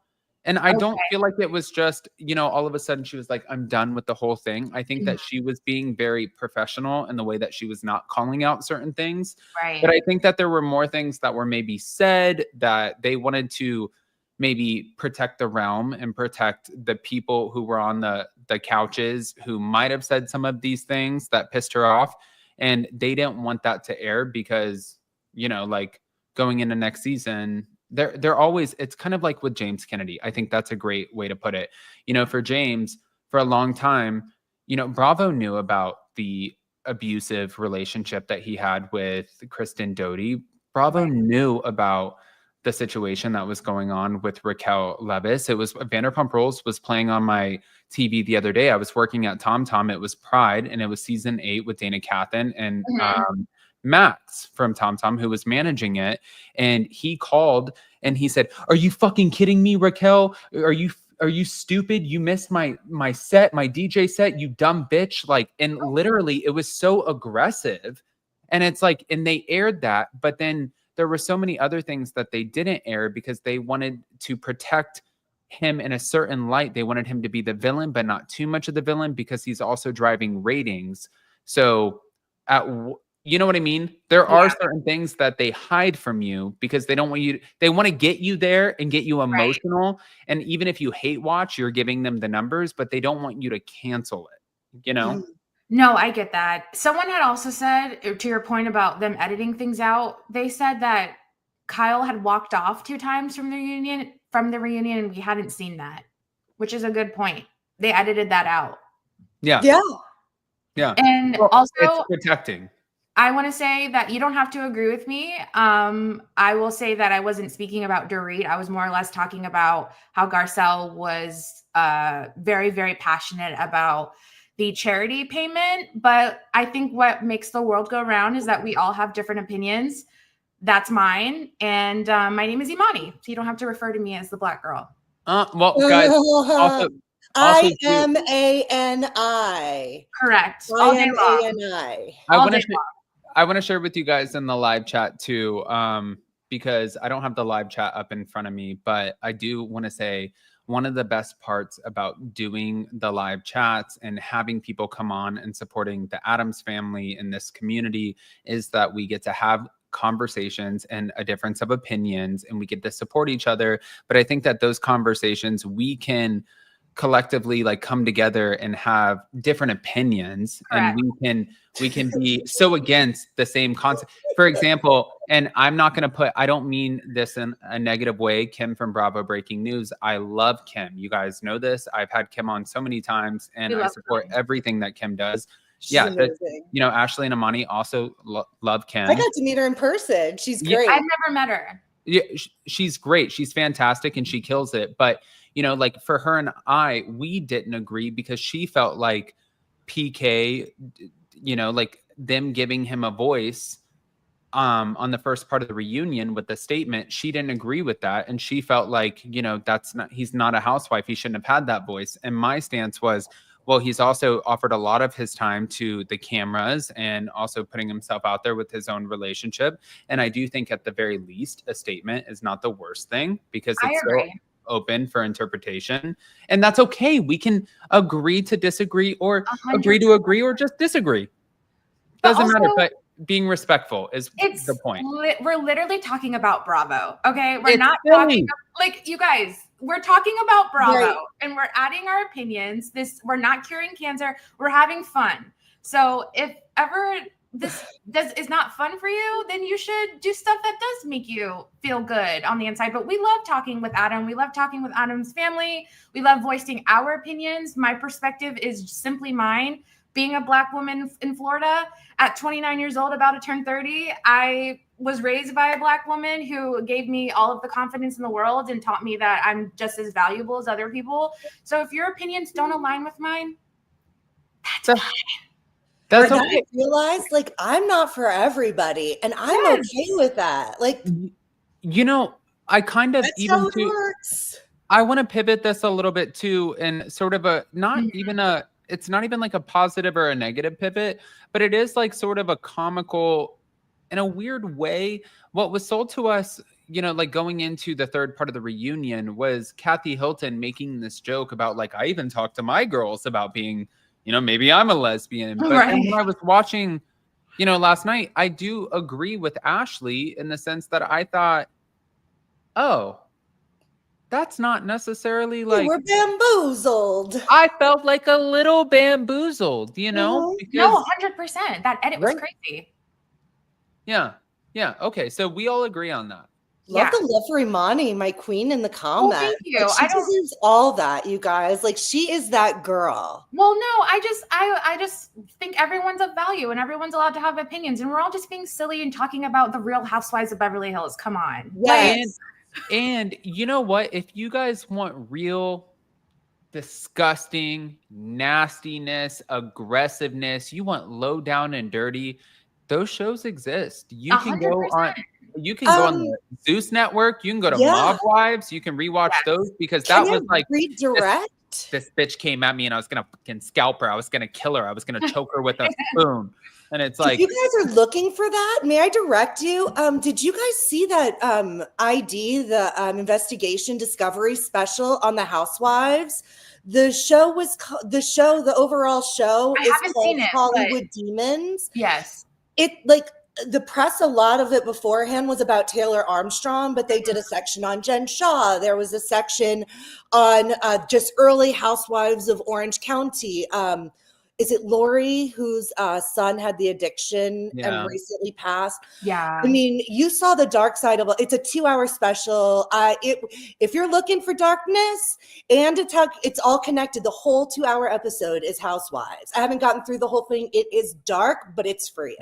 And I don't feel like it was just, all of a sudden she was like, I'm done with the whole thing. I think that she was being very professional in the way that she was not calling out certain things. Right. But I think that there were more things that were maybe said that they wanted to maybe protect the realm and protect the people who were on the couches who might have said some of these things that pissed her off. And they didn't want that to air because, like, going into next season, they're always, it's kind of like with James Kennedy. I think that's a great way to put it. For James, for a long time, Bravo knew about the abusive relationship that he had with Kristen Doty. Bravo knew about the situation that was going on with Raquel Leviss. It was Vanderpump Rules was playing on my TV the other day. I was working at TomTom. It was Pride, and it was season 8 with Dana Cathan and Max from TomTom, who was managing it. And he called and he said, "Are you fucking kidding me, Raquel? Are you stupid? You missed my set, my DJ set, you dumb bitch." Like, and literally it was so aggressive. And it's like, and they aired that, but then there were so many other things that they didn't air because they wanted to protect him in a certain light. They wanted him to be the villain, but not too much of the villain, because he's also driving ratings. So You know what I mean? There are Yeah. certain things that they hide from you because they don't want you, they want to get you there and get you emotional. And even if you hate watch, you're giving them the numbers, but they don't want you to cancel it, you know? No, I get that. Someone had also said, to your point about them editing things out, they said that Kyle had walked off 2 times from the reunion, and we hadn't seen that, which is a good point. They edited that out. Yeah. Yeah. Yeah. And Well, also, it's protecting. I want to say that you don't have to agree with me. I will say that I wasn't speaking about Dorit. I was more or less talking about how Garcelle was very, very passionate about the charity payment. But I think what makes the world go round is that we all have different opinions. That's mine. And my name is Imani. So you don't have to refer to me as the Black girl. Well, guys, also IMANI. Correct. All day long. IMANI. I want to share with you guys in the live chat too, because I don't have the live chat up in front of me, but I do want to say one of the best parts about doing the live chats and having people come on and supporting the Addams family in this community is that we get to have conversations and a difference of opinions, and we get to support each other. But I think that those conversations, we can collectively like come together and have different opinions. Correct. And we can be so against the same concept. For example, and I don't mean this in a negative way, Kim from Bravo Breaking News. I love Kim. You guys know this. I've had Kim on so many times, and I support everything that Kim does. She's amazing. You know, Ashley and Imani also love Kim. I got to meet her in person. She's great. I've never met her. Yeah, she's great. She's fantastic and she kills it. But, you know, like for her and I, we didn't agree because she felt like PK, you know, like them giving him a voice on the first part of the reunion with the statement. She didn't agree with that. And she felt like, you know, he's not a housewife. He shouldn't have had that voice. And my stance was, well, he's also offered a lot of his time to the cameras and also putting himself out there with his own relationship. And I do think at the very least, a statement is not the worst thing because it's so open for interpretation. And that's okay. We can agree to disagree or 100%. Agree to agree or just disagree. Doesn't matter, but being respectful is the point. We're literally talking about Bravo, okay? We're not talking like you guys. We're talking about Bravo and we're adding our opinions. We're not curing cancer. We're having fun. So if ever this is not fun for you, then you should do stuff that does make you feel good on the inside. But we love talking with Adam. We love talking with Adam's family. We love voicing our opinions. My perspective is simply mine. Being a Black woman in Florida at 29 years old, about to turn 30, I was raised by a Black woman who gave me all of the confidence in the world and taught me that I'm just as valuable as other people. So if your opinions don't align with mine, that's fine. That's okay. I realize, like, I'm not for everybody, and I'm okay with that. Like, you know, I kind of that's how it works. I want to pivot this a little bit too, and sort of it's not even like a positive or a negative pivot, but it is like sort of a comical, in a weird way. What was sold to us, you know, like going into the third part of the reunion was Kathy Hilton making this joke about like, I even talked to my girls about being, you know, maybe I'm a lesbian. But when I was watching, you know, last night, I do agree with Ashley in the sense that I thought, oh, that's not necessarily like we're bamboozled. I felt like a little bamboozled, you know? No, 100%. That edit was crazy. Yeah. Yeah. Okay. So we all agree on that. Love the love for Imani, my queen in the comments. Oh, thank you. Like, she deserves all that, you guys. Like, she is that girl. Well, no, I just think everyone's of value and everyone's allowed to have opinions, and we're all just being silly and talking about the Real Housewives of Beverly Hills. Come on. Yes. And you know what? If you guys want real disgusting nastiness, aggressiveness, you want low down and dirty, those shows exist. You 100%. Can go on. You can go on the Zeus Network. You can go to Mob Wives. You can rewatch those because that was like redirect. This bitch came at me and I was gonna fucking scalp her. I was gonna kill her. I was gonna choke her with a spoon. And it's like, you guys are looking for that. May I direct you? Did you guys see that the investigation discovery special on the Housewives? The show was the overall show is called Hollywood Demons. Yes. it like the press, a lot of it beforehand was about Taylor Armstrong, but they did a section on Jen Shaw. There was a section on just early Housewives of Orange County. Is it Lori, whose son had the addiction and recently passed? Yeah. I mean, you saw the dark side of it. It's a 2-hour special. If you're looking for darkness and it's all connected. The whole 2-hour episode is Housewives. I haven't gotten through the whole thing. It is dark, but it's for you.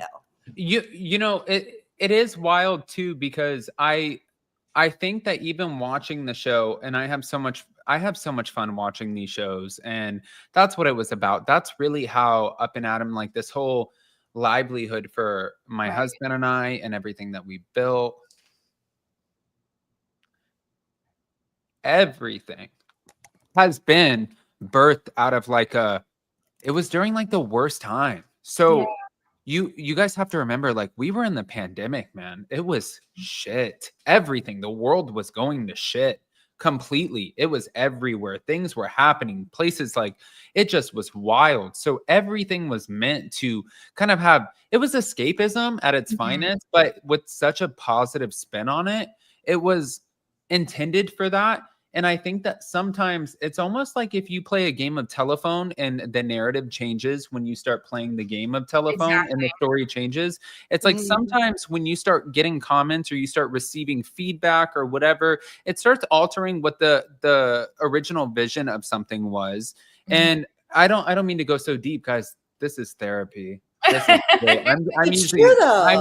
You know, it is wild too, because I think that even watching the show, and I have so much fun watching these shows, and that's what it was about. That's really how Up and Atom, like this whole livelihood for my husband and I and everything that we built, everything has been birthed out of it was during like the worst time. So you guys have to remember, like, we were in the pandemic, man. It was shit. Everything. The world was going to shit completely. It was everywhere. Things were happening. Places like it just was wild. So everything was meant to kind of it was escapism at its finest, but with such a positive spin on it. It was intended for that. And I think that sometimes it's almost like if you play a game of telephone and the narrative changes when you start playing the game of telephone and the story changes. It's like sometimes when you start getting comments or you start receiving feedback or whatever, it starts altering what the original vision of something was. And I don't mean to go so deep, guys. This is therapy. I'm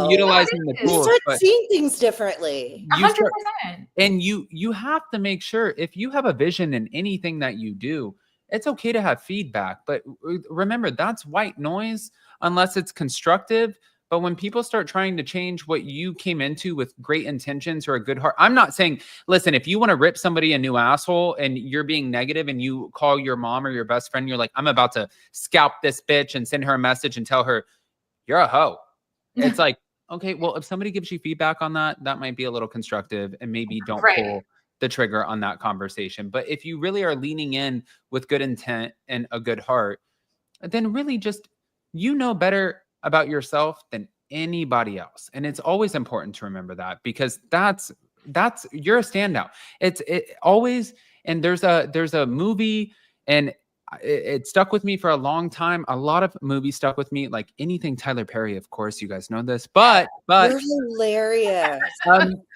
utilizing the tools. You start seeing things differently. 100%. And you have to make sure, if you have a vision in anything that you do, it's okay to have feedback. But remember, that's white noise unless it's constructive. But when people start trying to change what you came into with great intentions or a good heart, I'm not saying, listen, if you want to rip somebody a new asshole and you're being negative and you call your mom or your best friend, you're like, I'm about to scalp this bitch and send her a message and tell her, you're a hoe. It's like, okay, well, if somebody gives you feedback on that, that might be a little constructive, and maybe don't pull the trigger on that conversation. But if you really are leaning in with good intent and a good heart, then really just, better about yourself than anybody else. And it's always important to remember that, because that's you're a standout. It always, and there's a movie, and it stuck with me for a long time. A lot of movies stuck with me, like anything Tyler Perry, of course, you guys know this, but you're hilarious.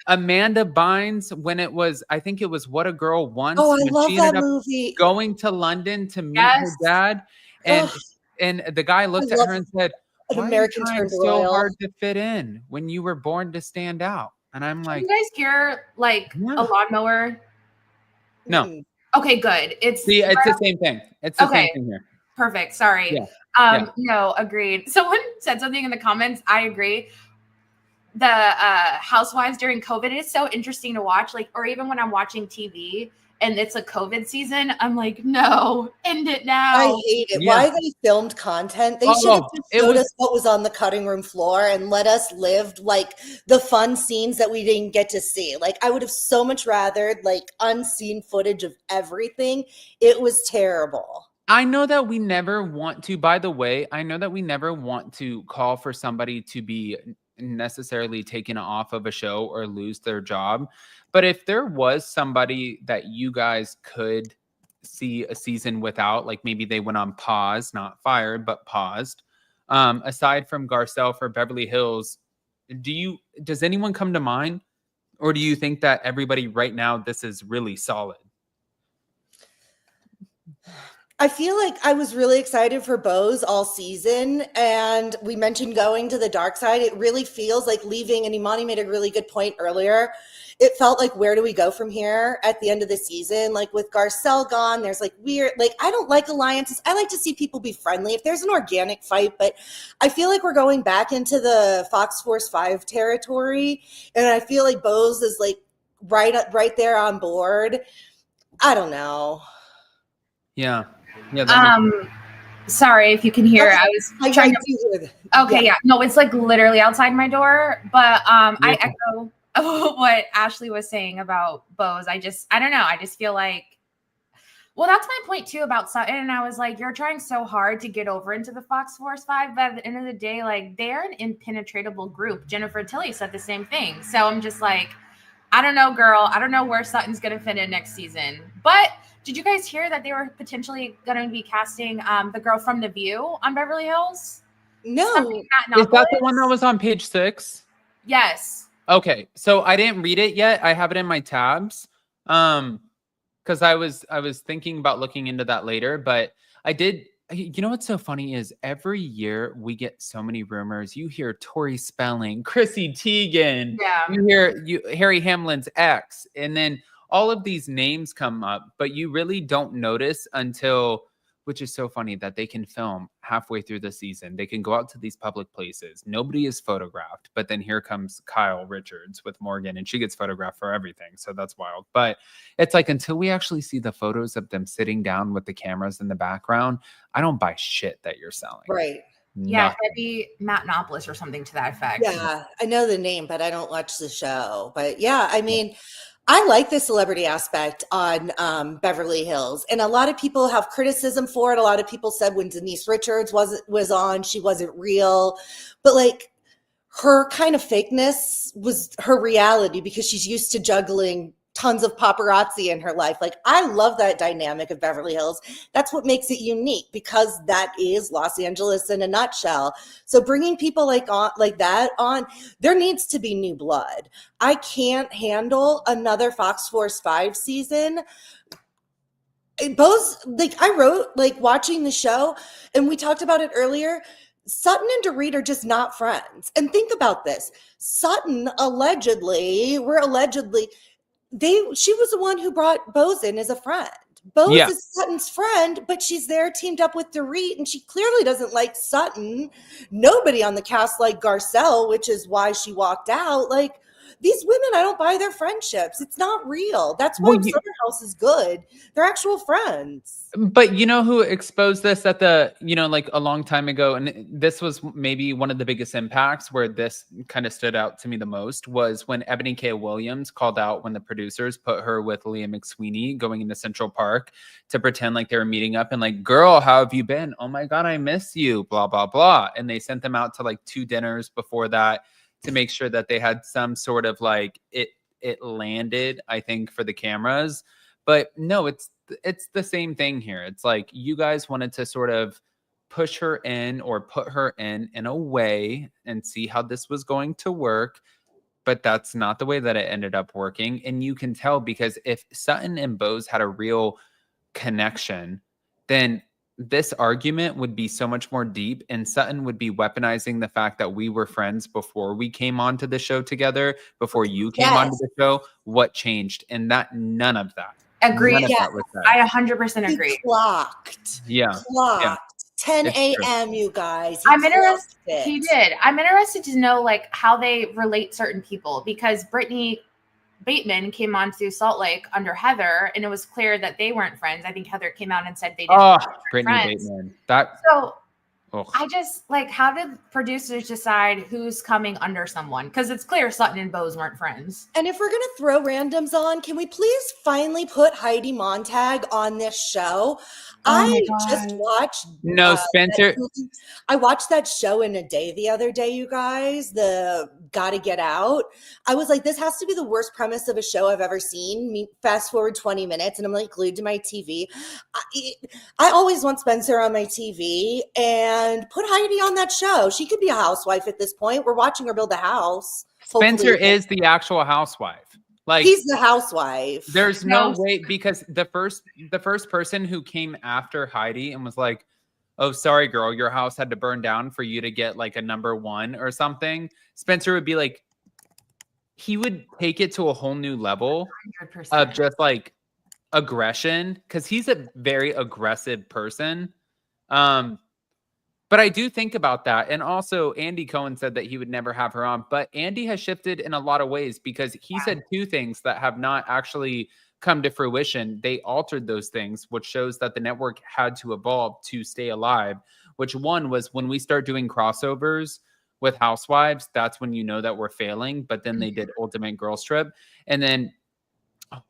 Amanda Bynes, when it was, I think it was What a Girl Wants. Oh, I love that movie. Going to London to meet her dad, and the guy looked at her and said, "Why are you trying so hard to fit in when you were born to stand out?" And I'm like, "You guys hear like a lawnmower?" No. Okay, good. It's the same thing. It's the same thing here. Perfect. Sorry. No, agreed. Someone said something in the comments. I agree. The Housewives during COVID, it is so interesting to watch. Like, or even when I'm watching TV and it's a COVID season, I'm like, no, end it now. I hate it. Why they filmed content? They should have just showed us what was on the cutting room floor and let us live like the fun scenes that we didn't get to see. Like, I would have so much rather like unseen footage of everything. It was terrible. I know that we never want to, by the way, I know that we never want to call for somebody to be necessarily taken off of a show or lose their job. But if there was somebody that you guys could see a season without, like maybe they went on pause, not fired, but paused, aside from Garcelle for Beverly Hills, does anyone come to mind? Or do you think that everybody right now, this is really solid? I feel like I was really excited for Bose all season, and we mentioned going to the dark side. It really feels like leaving, and Imani made a really good point earlier. It felt like, where do we go from here at the end of the season? Like with Garcelle gone, there's like weird, like I don't like alliances. I like to see people be friendly if there's an organic fight, but I feel like we're going back into the Fox Force 5 territory, and I feel like Bose is like right there on board. I don't know. Yeah. Sorry if you can hear. I was trying to. Okay, no, it's like literally outside my door. But I echo what Ashley was saying about Bose. I don't know. I just feel like, Well, that's my point too about Sutton. And I was like, you're trying so hard to get over into the Fox Force 5, but at the end of the day, like they're an impenetrable group. Jennifer Tilly said the same thing. So I'm just like, I don't know, girl. I don't know where Sutton's going to fit in next season. But did you guys hear that they were potentially going to be casting the girl from The View on Beverly Hills? No. Is that the one that was on page 6? Yes. Okay, so I didn't read it yet. I have it in my tabs. Because I was thinking about looking into that later, but I did. You know what's so funny is every year we get so many rumors. You hear Tori Spelling, Chrissy Teigen, Yeah. you hear Harry Hamlin's ex, and then all of these names come up, but you really don't notice until, which is so funny that they can film halfway through the season. They can go out to these public places. Nobody is photographed, but then here comes Kyle Richards with Morgan and she gets photographed for everything. So that's wild. But it's like, until we actually see the photos of them sitting down with the cameras in the background, I don't buy shit that you're selling. Right. Yeah, Nothing. Debbie Matenopoulos or something to that effect. Yeah, I know the name, but I don't watch the show. But yeah, I mean, I like the celebrity aspect on Beverly Hills, and a lot of people have criticism for it. A lot of people said when Denise Richards was on, she wasn't real, but like her kind of fakeness was her reality because she's used to juggling tons of paparazzi in her life. Like, I love that dynamic of Beverly Hills. That's what makes it unique, because that is Los Angeles in a nutshell. So bringing people like that on, there needs to be new blood. I can't handle another Fox Force 5 season. Both, like, I wrote, like, watching the show, and we talked about it earlier, Sutton and Dorit are just not friends. And think about this. Sutton she was the one who brought Bose in as a friend. Bose is Sutton's friend, but she's there teamed up with Dorit, and she clearly doesn't like Sutton. Nobody on the cast liked Garcelle, which is why she walked out. Like, these women, I don't buy their friendships. It's not real. That's why Summer House is good. They're actual friends. But you know who exposed this at the, like a long time ago, and this was maybe one of the biggest impacts where this kind of stood out to me the most, was when Ebony K. Williams called out when the producers put her with Leah McSweeney going into Central Park to pretend like they were meeting up and like, girl, how have you been? Oh my God, I miss you, blah, blah, blah. And they sent them out to like 2 dinners before that to make sure that they had some sort of like it landed, I think, for the cameras. But no, it's the same thing here. It's like you guys wanted to sort of push her in or put her in a way and see how this was going to work. But that's not the way that it ended up working. And you can tell, because if Sutton and Bose had a real connection, then this argument would be so much more deep, and Sutton would be weaponizing the fact that we were friends before we came onto the show together, before you came onto the show. What changed? And that none of that. Agreed. None of that was said. I 100% agree. Clocked. Yeah. 10 It's a.m., you guys. I'm interested. He did. I'm interested to know like how they relate certain people, because Brittany Bateman came on to Salt Lake under Heather, and it was clear that they weren't friends. I think Heather came out and said they didn't. Brittany Bateman. I just like, how did producers decide who's coming under someone? Because it's clear Sutton and Bose weren't friends. And if we're going to throw randoms on, can we please finally put Heidi Montag on this show? I just watched. No, Spencer. I watched that show in a day the other day, you guys. The Gotta Get Out. I was like, this has to be the worst premise of a show I've ever seen. Fast forward 20 minutes, and I'm like glued to my TV. I always want Spencer on my TV, and put Heidi on that show. She could be a housewife at this point. We're watching her build a house. Spencer is the actual housewife. Like, he's the housewife. There's no way, because the first person who came after Heidi and was like, oh, sorry, girl, your house had to burn down for you to get like a #1 or something. Spencer would be like, he would take it to a whole new level 100%. Of just like aggression, because he's a very aggressive person. But I do think about that. And also, Andy Cohen said that he would never have her on. But Andy has shifted in a lot of ways, because he said 2 things that have not actually come to fruition. They altered those things, which shows that the network had to evolve to stay alive. Which one was, when we start doing crossovers with Housewives, that's when you know that we're failing. But then they did Ultimate Girls Trip. And then, oh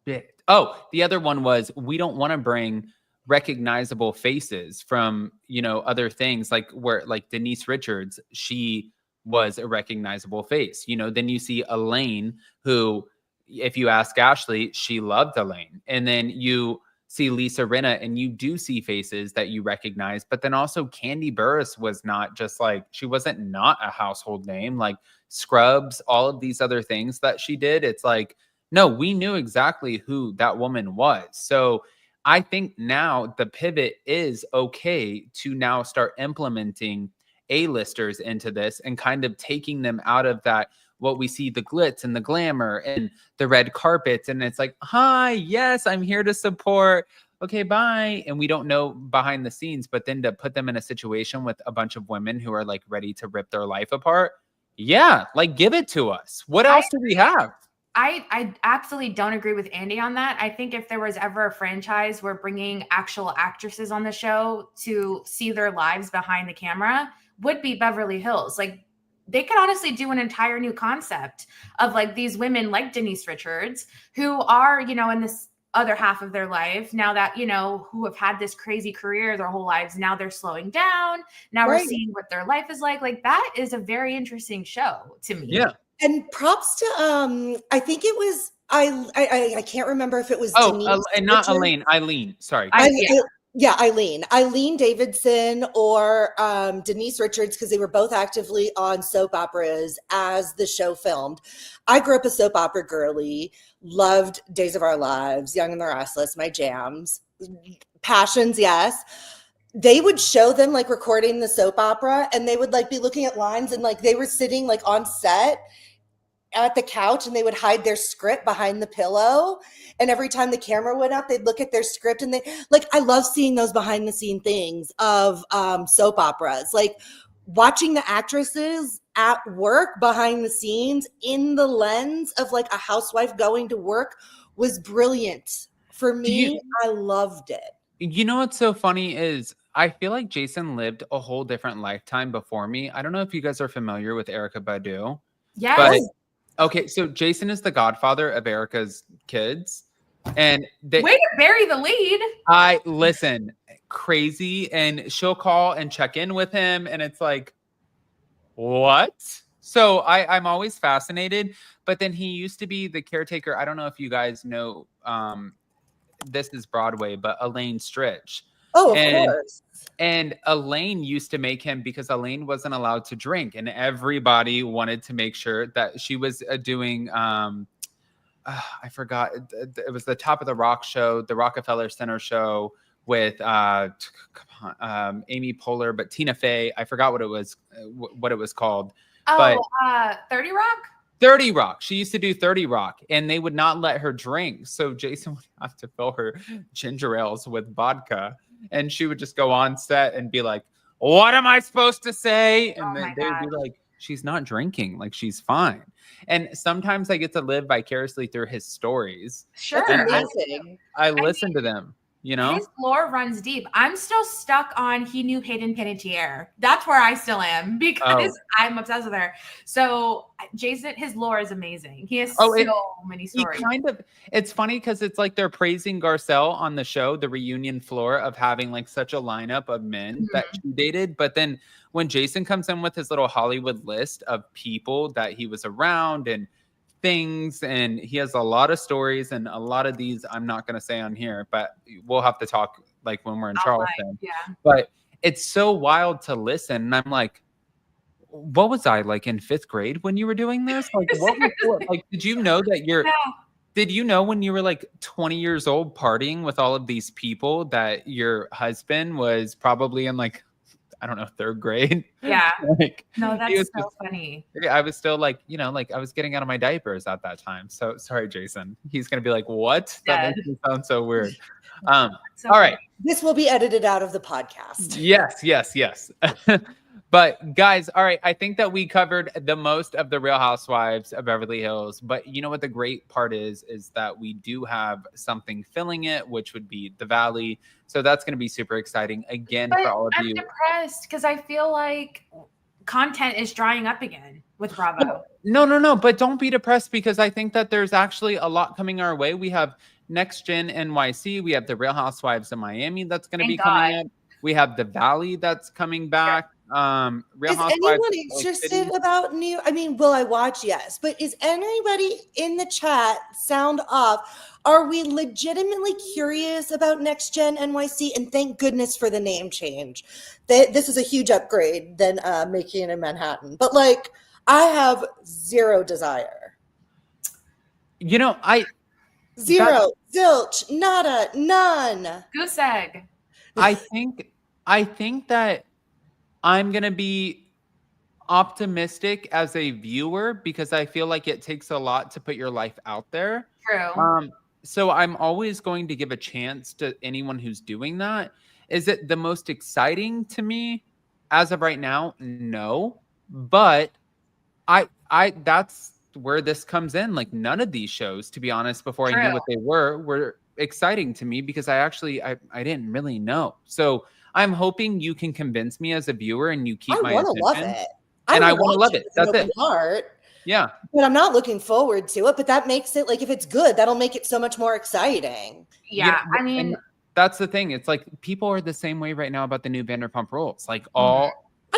shit, Oh, the other one was we don't want to bring recognizable faces from, other things like where like Denise Richards, she was a recognizable face. Then you see Elaine, who, if you ask Ashley, she loved Elaine. And then you see Lisa Rinna and you do see faces that you recognize. But then also Candy Burris was not just like, she wasn't not a household name, like Scrubs, all of these other things that she did. It's like, no, we knew exactly who that woman was. So I think now the pivot is okay to now start implementing A-listers into this and kind of taking them out of that, what we see, the glitz and the glamour and the red carpets. And it's like, hi, yes, I'm here to support. Okay, bye. And we don't know behind the scenes, but then to put them in a situation with a bunch of women who are like ready to rip their life apart. Yeah, like give it to us. What else do we have? I absolutely don't agree with Andy on that. I think if there was ever a franchise where bringing actual actresses on the show to see their lives behind the camera would be Beverly Hills. Like they could honestly do an entire new concept of like these women like Denise Richards who are, in this other half of their life now that, who have had this crazy career their whole lives. Now they're slowing down. Now we're seeing what their life is like. Like that is a very interesting show to me. Yeah. And props to I think it was I can't remember if it was Denise and not Elaine. Eileen. Sorry. Eileen Davidson or Denise Richards, because they were both actively on soap operas as the show filmed. I grew up a soap opera girly, loved Days of Our Lives, Young and the Restless, my jams, Passions, yes. They would show them like recording the soap opera and they would like be looking at lines and like they were sitting like on set at the couch and they would hide their script behind the pillow. And every time the camera went up, they'd look at their script and I love seeing those behind the scene things of soap operas, like watching the actresses at work behind the scenes in the lens of like a housewife going to work was brilliant for me. I loved it. You know what's so funny is I feel like Jason lived a whole different lifetime before me. I don't know if you guys are familiar with Erykah Badu. Yes. But, okay, so Jason is the godfather of Erica's kids. And way to bury the lead. Listen, crazy. And she'll call and check in with him. And it's like, what? So I'm always fascinated. But then he used to be the caretaker. I don't know if you guys know, this is Broadway, but Elaine Stritch. Oh, of course. And Elaine used to make him, because Elaine wasn't allowed to drink, and everybody wanted to make sure that she was doing. I forgot. It was the Top of the Rock show, the Rockefeller Center show with Amy Poehler, but Tina Fey. I forgot what it was. What it was called. Oh, 30 Rock. 30 Rock. She used to do 30 Rock, and they would not let her drink. So Jason would have to fill her ginger ales with vodka. And she would just go on set and be like, what am I supposed to say? And then they'd be like, she's not drinking. Like, she's fine. And sometimes I get to live vicariously through his stories. Sure. I listen to them, His lore runs deep. I'm still stuck on he knew Hayden Panettiere. That's where I still am because I'm obsessed with her. So Jason, his lore is amazing. He has so many stories. It's funny because it's like they're praising Garcelle on the show, the reunion floor, of having like such a lineup of men that she dated. But then when Jason comes in with his little Hollywood list of people that he was around and things, and he has a lot of stories, and a lot of these I'm not going to say on here, but we'll have to talk like when we're in Charleston. Yeah. But it's so wild to listen, and I'm like, what was I like in 5th grade when you were doing this? Like, like, did you know that did you know when you were like 20 years old partying with all of these people that your husband was probably in like, I don't know, 3rd grade? Yeah. Like, no, that's so funny. I was still like, like I was getting out of my diapers at that time. So sorry, Jason. He's going to be like, what? That makes me sound so weird. All right. This will be edited out of the podcast. Yes. But guys, all right. I think that we covered the most of the Real Housewives of Beverly Hills. But you know what the great part is that we do have something filling it, which would be the Valley. So that's going to be super exciting again for all of you. I'm depressed because I feel like content is drying up again with Bravo. No. But don't be depressed, because I think that there's actually a lot coming our way. We have Next Gen NYC. We have the Real Housewives of Miami that's going to be Thank coming God. up. We have the Valley that's coming back. Real Is Housewives anyone of Salt Lake interested City. about new? I mean, will I watch? Yes. But is anybody in the chat, sound off? Are we legitimately curious about Next Gen NYC? And thank goodness for the name change. This is a huge upgrade than making it in Manhattan. But like, I have zero desire. You know, Zero, zilch, nada, none. Goose egg. I think that I'm going to be optimistic as a viewer because I feel like it takes a lot to put your life out there. True. So I'm always going to give a chance to anyone who's doing that. Is it the most exciting to me as of right now? No, but I that's where this comes in. Like none of these shows, to be honest, before I knew what they were exciting to me because I didn't really know. So I'm hoping you can convince me as a viewer and you keep my attention. Love it. And I want to love it. That's it. Heart. Yeah. But I'm not looking forward to it. But that makes it like if it's good, that'll make it so much more exciting. Yeah. I mean, that's the thing. It's like people are the same way right now about the new Vanderpump Rules. Like I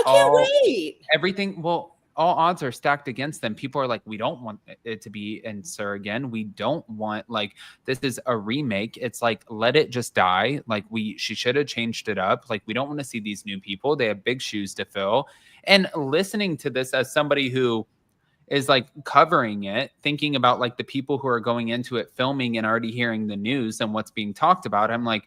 can't wait. Everything. Well, all odds are stacked against them. People are like, we don't want it to be in Sir again. We don't want like this is a remake. It's like let it just die. Like she should have changed it up. Like we don't want to see these new people. They have big shoes to fill. And listening to this as somebody who is like covering it, thinking about like the people who are going into it, filming and already hearing the news and what's being talked about. I'm like,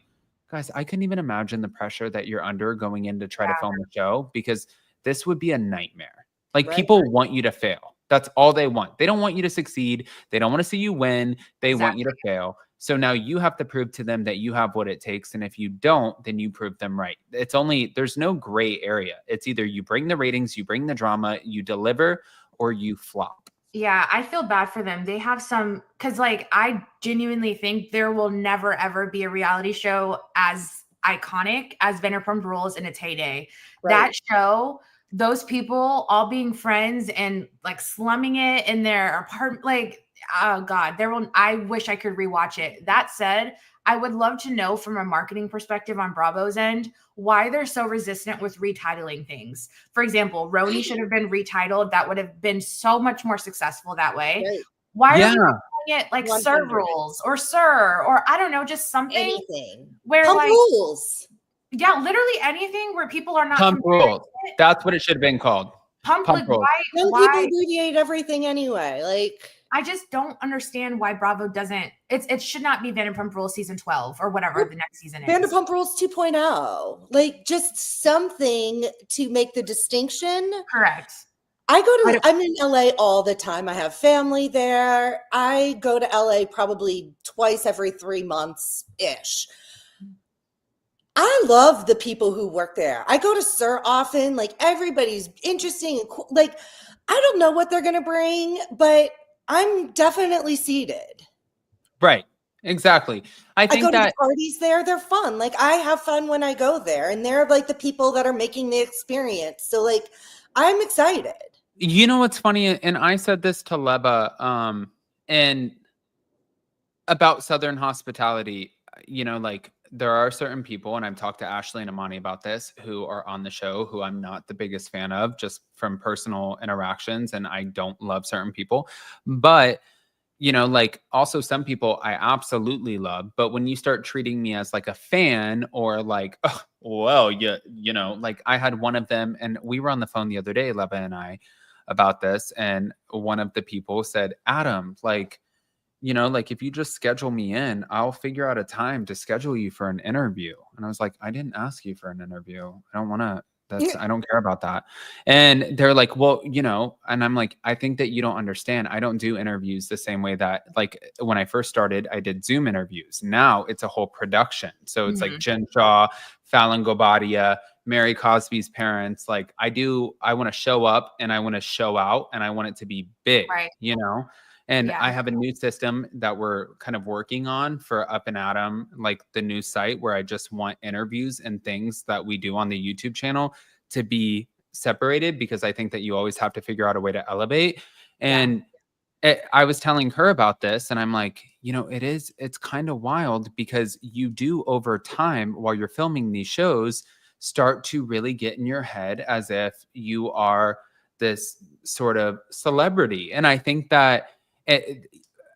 guys, I couldn't even imagine the pressure that you're under going in to try to film the show because this would be a nightmare. Like people want you to fail. That's all they want. They don't want you to succeed. They don't want to see you win. They want you to fail. So now you have to prove to them that you have what it takes. And if you don't, then you prove them right. There's no gray area. It's either you bring the ratings, you bring the drama, you deliver, or you flop. Yeah, I feel bad for them. They have because like I genuinely think there will never ever be a reality show as iconic as Vanderpump Rules in its heyday. Right. That show, those people all being friends and like slumming it in their apartment, like, oh God, I wish I could rewatch it. That said, I would love to know from a marketing perspective on Bravo's end, why they're so resistant with retitling things. For example, Roni should have been retitled. That would have been so much more successful that way. Right. Why are we calling it like 100. Sir Rules or Sir, or I don't know, just something where Pump like rules. Yeah, literally anything where people are not Pump Rules. That's what it should have been called. Pump like, Rules. Why people deviate everything anyway? Like I just don't understand why Bravo doesn't. It should not be Vanderpump Rules season 12 or whatever the next season is. Vanderpump Rules 2.0. Like just something to make the distinction. Correct. I'm in LA all the time. I have family there. I go to LA probably twice every 3 months-ish. I love the people who work there. I go to Sir often. Like everybody's interesting and cool. Like I don't know what they're going to bring, but I'm definitely seated. Right. Exactly. I think go to that the parties there. They're fun. Like I have fun when I go there, and they're like the people that are making the experience. So like, I'm excited. You know what's funny? And I said this to Leba, and about Southern hospitality, you know, like there are certain people, and I've talked to Ashley and Imani about this, who are on the show who I'm not the biggest fan of just from personal interactions. And I don't love certain people, but you know, like also some people I absolutely love, but when you start treating me as like a fan or like, oh, well, you know, like I had one of them and we were on the phone the other day, Leba and I, about this. And one of the people said, Adam, like, you know, like if you just schedule me in, I'll figure out a time to schedule you for an interview. And I was like, I didn't ask you for an interview. I don't want to, I don't care about that. And they're like, well, you know, and I'm like, I think that you don't understand. I don't do interviews the same way that like when I first started, I did Zoom interviews. Now it's a whole production. So it's like Jen Shaw, Fallon Gobadia, Mary Cosby's parents. Like I want to show up and I want to show out and I want it to be big, you know? And I have a new system that we're kind of working on for Up and Adam, like the new site where I just want interviews and things that we do on the YouTube channel to be separated because I think that you always have to figure out a way to elevate. And I was telling her about this and I'm like, it's kind of wild because you do over time while you're filming these shows start to really get in your head as if you are this sort of celebrity. And I think that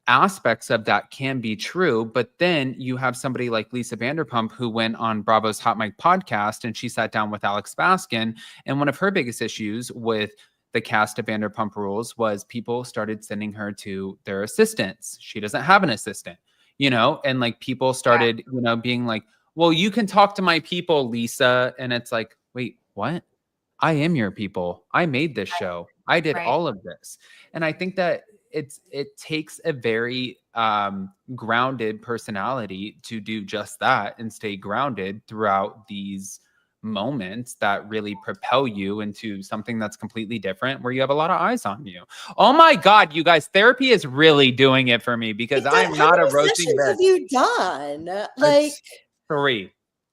aspects of that can be true, but then you have somebody like Lisa Vanderpump who went on Bravo's Hot Mic podcast and she sat down with Alex Baskin, and one of her biggest issues with the cast of Vanderpump Rules was people started sending her to their assistants. She doesn't have an assistant, and like people started, being like, well, you can talk to my people, Lisa. And it's like, wait, what? I am your people. I made this show. I did all of this. And I think that it takes a very grounded personality to do just that and stay grounded throughout these moments that really propel you into something that's completely different where you have a lot of eyes on you. Oh my God, you guys, therapy is really doing it for me because I'm not a roasting bitch. Have you done? Like 3.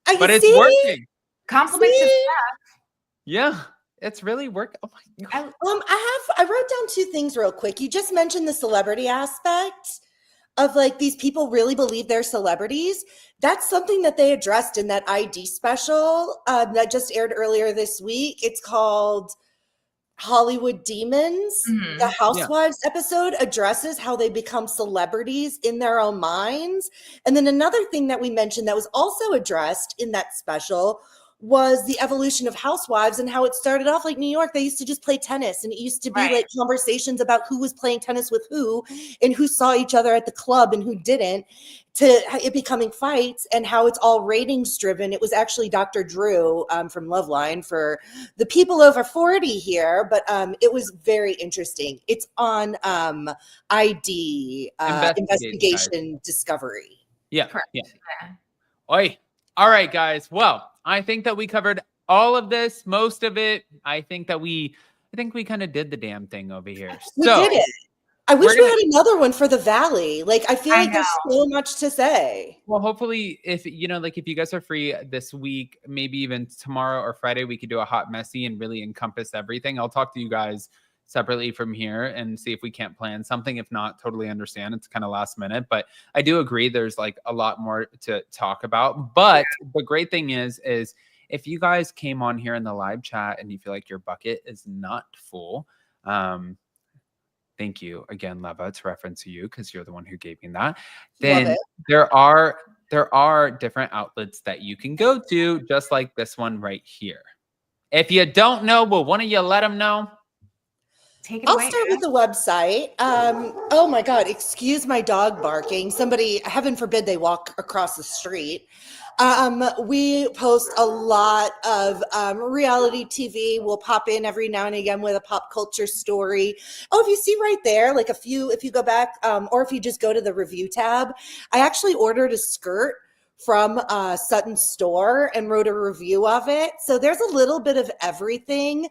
I but it's see? working. Compliments of Yeah. It's really working. Oh my God. I wrote down 2 things real quick. You just mentioned the celebrity aspect of like these people really believe they're celebrities. That's something that they addressed in that ID special that just aired earlier this week. It's called Hollywood Demons. Mm-hmm. The Housewives episode addresses how they become celebrities in their own minds. And then another thing that we mentioned that was also addressed in that special was the evolution of Housewives and how it started off like New York. They used to just play tennis, and it used to be like conversations about who was playing tennis with who and who saw each other at the club and who didn't, to it becoming fights and how it's all ratings driven. It was actually Dr. Drew from Loveline for the people over 40 here, but it was very interesting. It's on ID Investigation Discovery. Yeah. Correct. Yeah. Oi. All right, guys. Well, I think that we covered all of this, most of it. I think we kind of did the damn thing over here. We did it. I wish we had another one for the Valley. Like, I feel like there's so much to say. Well, hopefully if you guys are free this week, maybe even tomorrow or Friday, we could do a hot messy and really encompass everything. I'll talk to you guys separately from here and see if we can't plan something. If not, totally understand. It's kind of last minute, but I do agree there's like a lot more to talk about. But the great thing is if you guys came on here in the live chat and you feel like your bucket is not full, thank you again, Leva, to reference you because you're the one who gave me that. Then there are different outlets that you can go to, just like this one right here. If you don't know, will one of you let them know? I'll start with the website. Oh my God, excuse my dog barking. Somebody, heaven forbid they walk across the street. We post a lot of reality TV. We'll pop in every now and again with a pop culture story. Oh, if you see right there, like if you go back, or if you just go to the review tab, I actually ordered a skirt from Sutton's store and wrote a review of it. So there's a little bit of everything.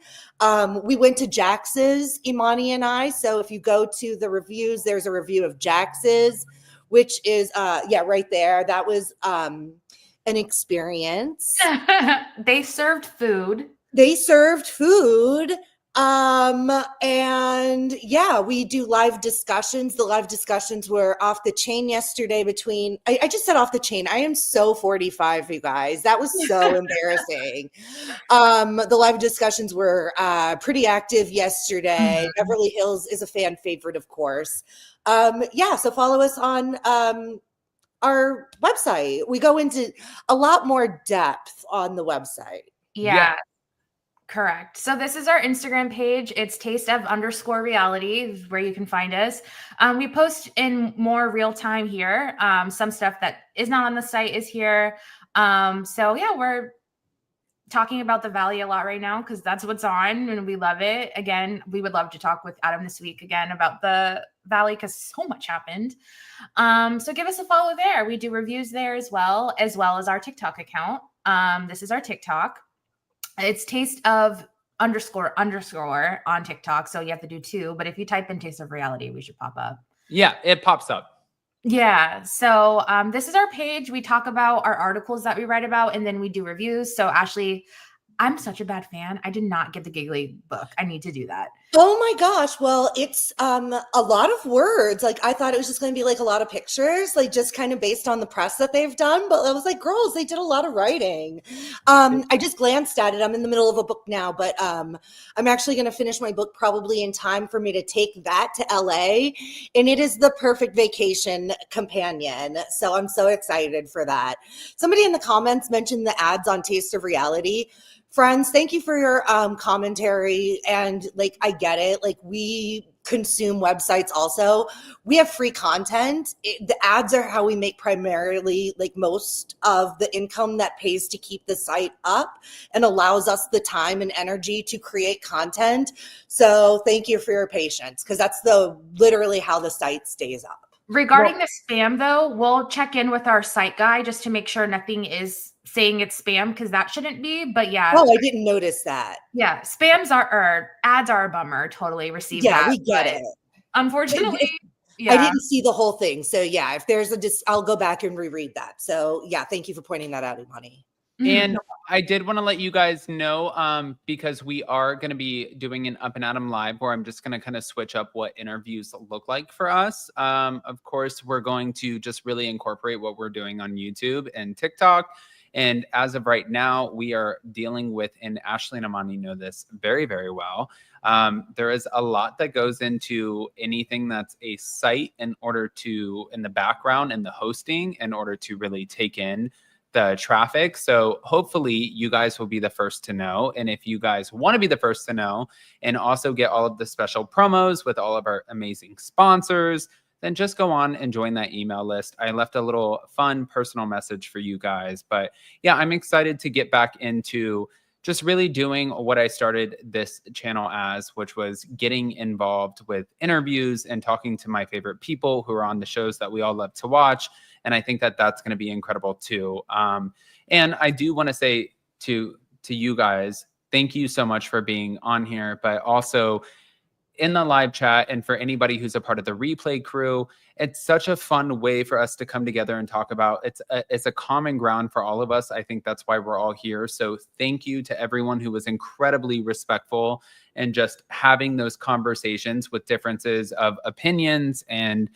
We went to Jax's, Imani and I. So if you go to the reviews, there's a review of Jax's, which is, right there. That was an experience. They served food. And yeah, we do live discussions. The live discussions were off the chain yesterday between, I just said off the chain. I am so 45, you guys. That was so embarrassing. The live discussions were pretty active yesterday. Mm-hmm. Beverly Hills is a fan favorite, of course. So follow us on our website. We go into a lot more depth on the website. Yeah. Correct. So this is our Instagram page. It's tasteof_reality where you can find us. We post in more real time here. Some stuff that is not on the site is here. We're talking about the Valley a lot right now because that's what's on and we love it. Again, we would love to talk with Adam this week again about the Valley because so much happened. So give us a follow there. We do reviews there as well as our TikTok account. This is our TikTok. It's tasteof__ on TikTok. So you have to do 2. But if you type in Taste of Reality, we should pop up. Yeah, it pops up. Yeah. So this is our page. We talk about our articles that we write about, and then we do reviews. So Ashley, I'm such a bad fan. I did not get the Giggly book. I need to do that. Oh my gosh. Well, it's a lot of words. Like I thought it was just going to be like a lot of pictures, like just kind of based on the press that they've done, but I was like, girls, they did a lot of writing. I just glanced at it. I'm in the middle of a book now, but I'm actually going to finish my book probably in time for me to take that to LA, and it is the perfect vacation companion. So I'm so excited for that. Somebody in the comments mentioned the ads on Taste of Reality. Friends, thank you for your commentary. And like, I get it. Like, we consume websites also. We have free content. The ads are how we make primarily like most of the income that pays to keep the site up and allows us the time and energy to create content. So thank you for your patience, because that's literally how the site stays up. Regarding the spam, though, we'll check in with our site guy just to make sure nothing is saying it's spam, because that shouldn't be. But yeah. Oh, I didn't notice that. Yeah, spams or ads are a bummer. Totally receive that. Yeah, we get it. Unfortunately, I didn't see the whole thing. So yeah, if there's I'll go back and reread that. So yeah, thank you for pointing that out, Imani. And I did want to let you guys know, because we are going to be doing an Up and Atom live where I'm just going to kind of switch up what interviews look like for us. Of course, we're going to just really incorporate what we're doing on YouTube and TikTok. And as of right now, we are dealing with, and Ashley and Imani know this very, very well. There is a lot that goes into anything that's a site in the background and the hosting in order to really take in the traffic. So hopefully you guys will be the first to know. And if you guys want to be the first to know and also get all of the special promos with all of our amazing sponsors, then just go on and join that email list. I left a little fun personal message for you guys. But yeah, I'm excited to get back into just really doing what I started this channel as, which was getting involved with interviews and talking to my favorite people who are on the shows that we all love to watch. And I think that that's going to be incredible too. And I do want to say to you guys, thank you so much for being on here, but also in the live chat, and for anybody who's a part of the replay crew, it's such a fun way for us to come together and talk about. It's a common ground for all of us. I think that's why we're all here. So thank you to everyone who was incredibly respectful and just having those conversations with differences of opinions. And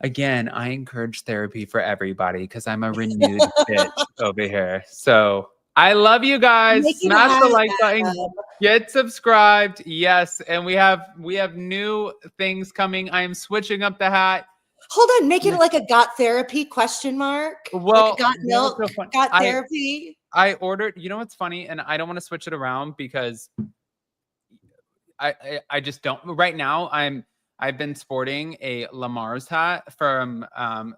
again, I encourage therapy for everybody because I'm a renewed bitch over here. So I love you guys. Smash the like button. Get subscribed. Yes. And we have new things coming. I am switching up the hat. Hold on. Make it like a got therapy ? Well, like got milk, got therapy. I ordered, you know what's funny? And I don't want to switch it around because I just don't. Right now, I've been sporting a Lamar's hat from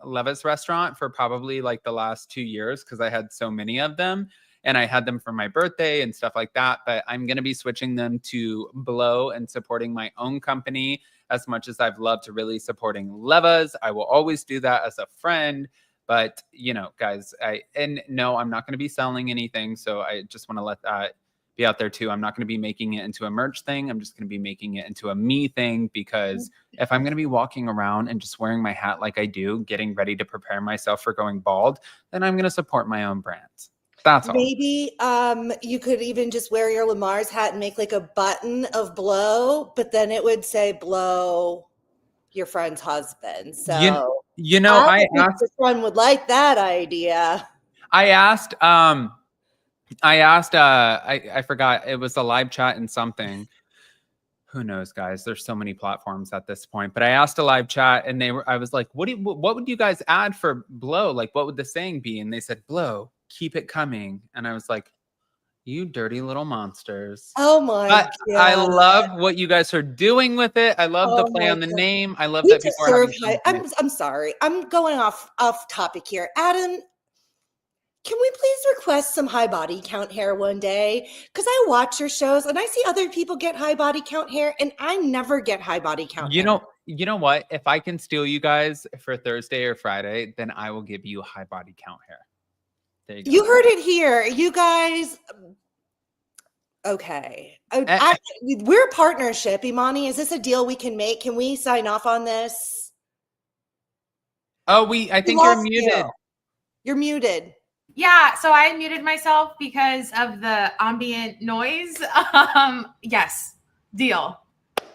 Leva's restaurant for probably like the last 2 years because I had so many of them. And I had them for my birthday and stuff like that. But I'm going to be switching them to Blow and supporting my own company. As much as I've loved to really supporting Leva's, I will always do that as a friend. But, you know, guys, no, I'm not going to be selling anything. So I just want to let that be out there too. I'm not going to be making it into a merch thing. I'm just going to be making it into a me thing, because if I'm going to be walking around and just wearing my hat like I do, getting ready to prepare myself for going bald, then I'm going to support my own brands. That's all. Maybe you could even just wear your Lamar's hat and make like a button of Blow, but then it would say Blow your friend's husband. So you know, I asked this one would like that idea. I forgot, it was a live chat and something. Who knows, guys? There's so many platforms at this point. But I asked a live chat and I was like, what would you guys add for Blow? Like, what would the saying be? And they said, Blow, keep it coming. And I was like, you dirty little monsters. Oh my God. I love what you guys are doing with it. I love the play on the name. I love that people are having I'm sorry. I'm going off topic here. Adam, can we please request some high body count hair one day? Because I watch your shows and I see other people get high body count hair and I never get high body count hair. You know what? If I can steal you guys for Thursday or Friday, then I will give you high body count hair. There you go. You heard it here. You guys. Okay. We're a partnership. Imani, is this a deal we can make? Can we sign off on this? Oh, I think you're muted. You're muted. Yeah, so I muted myself because of the ambient noise. Yes, Deal.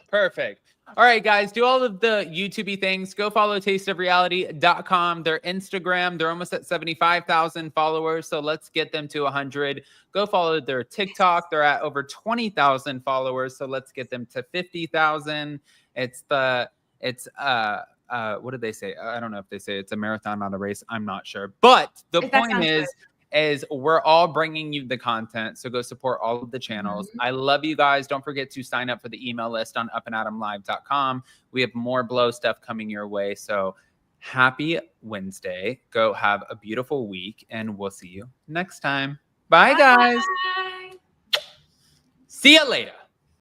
Perfect. All right, guys, do all of the YouTube things. Go follow tasteofreality.com. Their Instagram, they're almost at 75,000 followers. So let's get them to 100. Go follow their TikTok. They're at over 20,000 followers. So let's get them to 50,000. What did they say? I don't know if they say it's a marathon, not a race. I'm not sure. But the point is we're all bringing you the content. So go support all of the channels. I love you guys. Don't forget to sign up for the email list on upandadamlive.com. We have more blow stuff coming your way. So happy Wednesday. Go have a beautiful week, and we'll see you next time. Bye, guys. Bye. See you later.